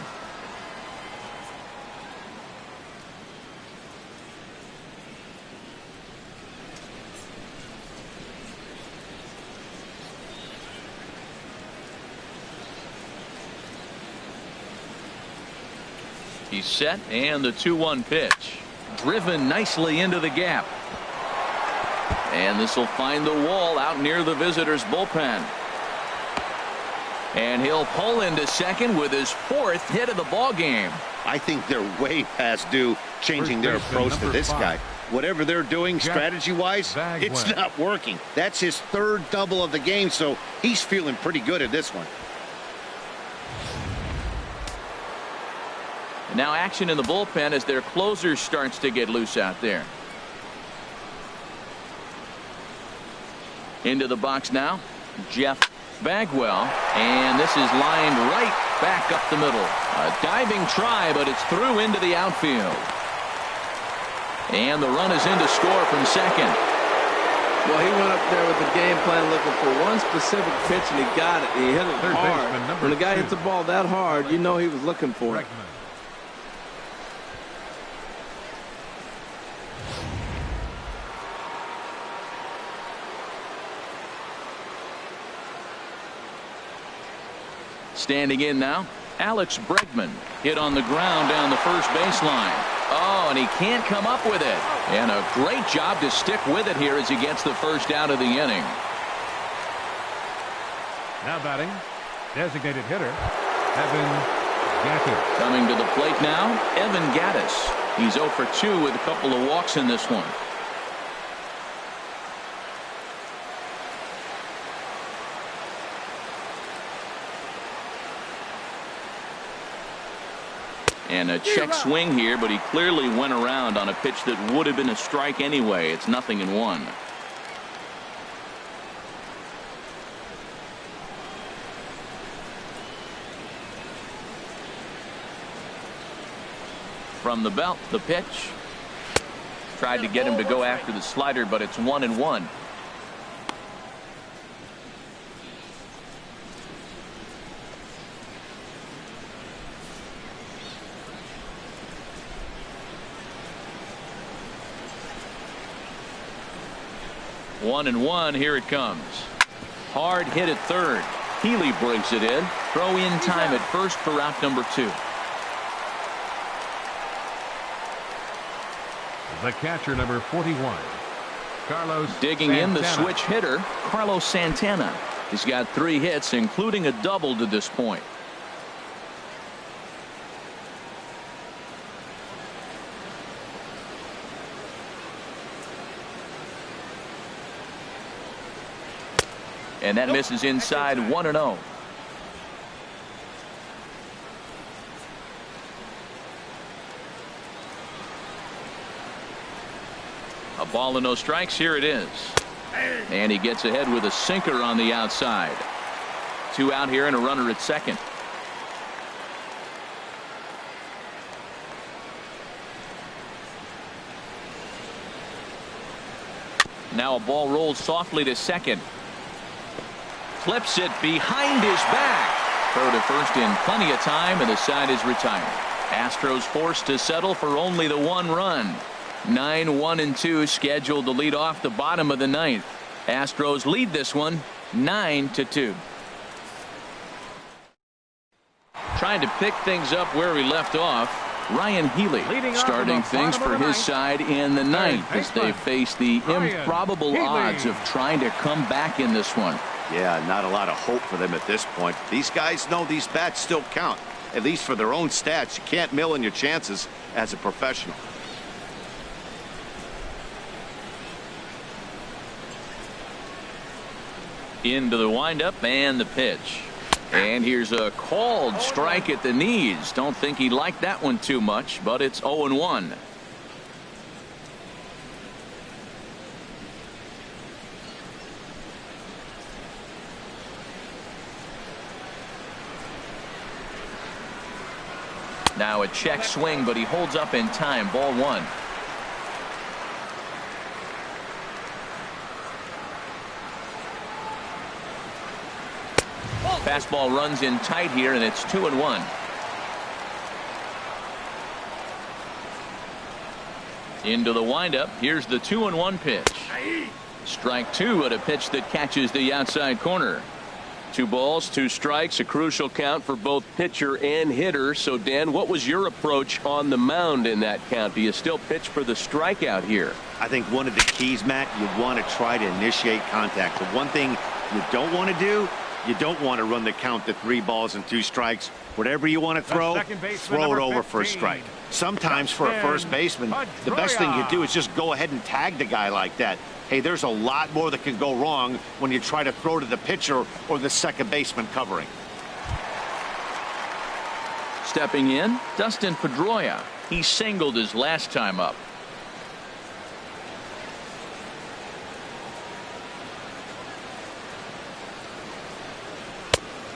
He's set, and the 2-1 pitch. Driven nicely into the gap. And this will find the wall out near the visitors' bullpen. And he'll pull into second with his 4th hit of the ball game. I think they're way past due changing their approach to this guy. Whatever they're doing strategy-wise, it's not working. That's his 3rd double of the game, so he's feeling pretty good at this one. Now action in the bullpen as their closer starts to get loose out there. Into the box now, Jeff Bagwell, and this is lined right back up the middle. A diving try, but it's through into the outfield. And the run is in to score from second. Well, he went up there with the game plan looking for one specific pitch, and he got it. He hit it hard. When the guy hits the ball that hard, you know he was looking for it. Standing in now, Alex Bregman hit on the ground down the first baseline. Oh, and he can't come up with it. And a great job to stick with it here as he gets the first out of the inning. Now batting, designated hitter, Evan Gattis. Coming to the plate now, Evan Gattis. He's 0 for 2 with a couple of walks in this one. And a check swing here, but he clearly went around on a pitch that would have been a strike anyway. It's 0-1. From the belt, the pitch. Tried to get him to go after the slider, but it's 1-1. One and one. Here it comes. Hard hit at third. Healy brings it in. Throw in time at first for out number 2. The catcher, number 41, Carlos digging Santana. in the switch hitter, Carlos Santana. He's got 3 hits, including a double to this point. And that misses inside 1-0. A ball and no strikes. Here it is. And he gets ahead with a sinker on the outside. 2 out here and a runner at second. Now a ball rolls softly to second. Clips it behind his back. Throw to first in plenty of time, and the side is retired. Astros forced to settle for only the 1 run. 9-1-2 scheduled to lead off the bottom of the 9th. Astros lead this one 9-2. Trying to pick things up where we left off. Ryan Healy starting things for his side in the 9th as they face the improbable odds of trying to come back in this one. Yeah, not a lot of hope for them at this point. These guys know these bats still count, at least for their own stats. You can't mill in your chances as a professional. Into the windup and the pitch. And here's a called strike at the knees. Don't think he liked that one too much, but it's 0-1. Now a check swing, but he holds up in time. Ball 1. Fastball runs in tight here, and it's 2-1. Into the windup. Here's the 2-1 pitch. Strike 2 at a pitch that catches the outside corner. 2 balls, 2 strikes, a crucial count for both pitcher and hitter. So, Dan, what was your approach on the mound in that count? Do you still pitch for the strikeout here? I think one of the keys, Matt, you want to try to initiate contact. The one thing you don't want to do, you don't want to run the count to 3 balls and 2 strikes. Whatever you want to throw it over for a strike. Sometimes for a first baseman, the best thing you do is just go ahead and tag the guy like that. Hey, there's a lot more that can go wrong when you try to throw to the pitcher or the second baseman covering. stepping in, Dustin Pedroia. He singled his last time up.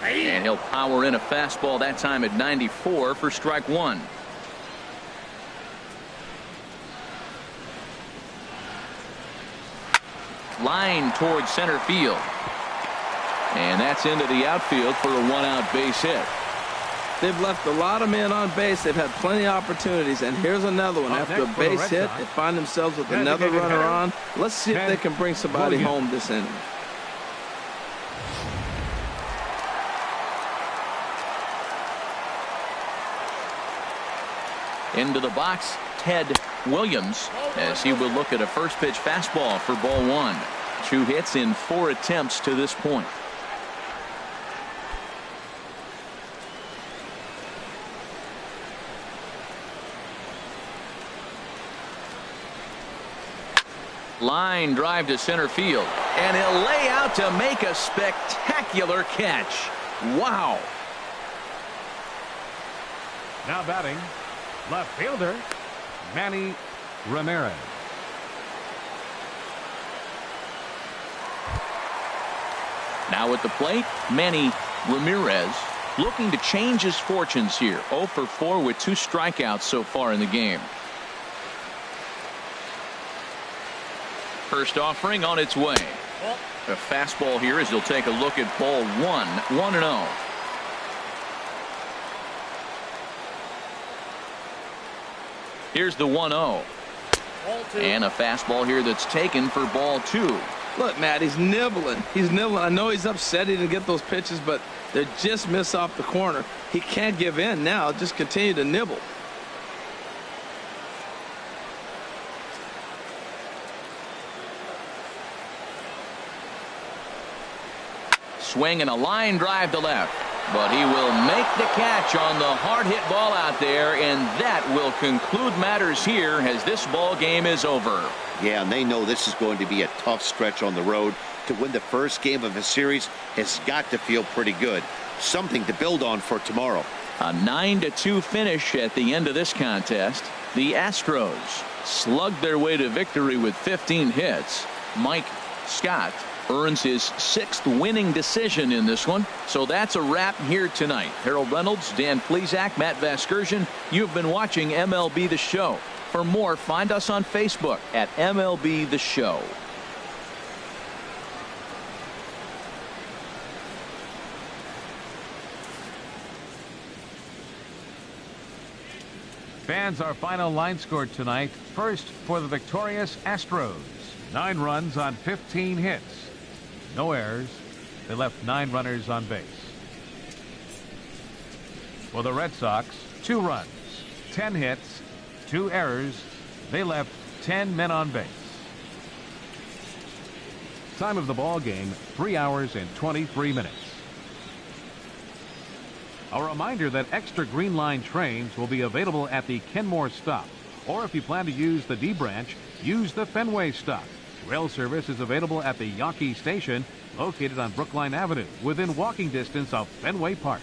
And he'll power in a fastball that time at 94 for strike one. Line towards center field. And that's into the outfield for a one-out base hit. They've left a lot of men on base. They've had plenty of opportunities. And here's another one. After a base hit, they find themselves with another runner on. Let's see if they can bring somebody home this inning. Into the box, Ted Williams, as he will look at a first pitch fastball for ball one. 2 hits in 4 attempts to this point. Line drive to center field, and he'll lay out to make a spectacular catch. Wow. Now batting, left fielder, Manny Ramirez. Now at the plate, Manny Ramirez looking to change his fortunes here. 0 for 4 with 2 strikeouts so far in the game. First offering on its way. A fastball here as he'll take a look at ball 1. 1-0. Here's the 1-0. And a fastball here that's taken for ball 2. Look, Matt, he's nibbling. He's nibbling. I know he's upset he didn't get those pitches, but they just miss off the corner. He can't give in now. Just continue to nibble. Swing and a line drive to left. But he will make the catch on the hard hit ball out there, and that will conclude matters here as this ball game is over. Yeah, and they know this is going to be a tough stretch on the road. To win the first game of a series has got to feel pretty good. Something to build on for tomorrow. A 9-2 finish at the end of this contest. The Astros slugged their way to victory with 15 hits. Mike Scott earns his 6th winning decision in this one. So that's a wrap here tonight. Harold Reynolds, Dan Plesac, Matt Vasgersian. You've been watching MLB The Show. For more, find us on Facebook at MLB The Show. Fans, our final line score tonight. First for the victorious Astros. 9 runs on 15 hits. No errors. They left 9 runners on base. For the Red Sox, 2 runs, 10 hits, 2 errors. They left 10 men on base. Time of the ball game, 3 hours and 23 minutes. A reminder that extra Green Line trains will be available at the Kenmore stop. Or if you plan to use the D branch, use the Fenway stop. Rail service is available at the Yawkey Station, located on Brookline Avenue, within walking distance of Fenway Park.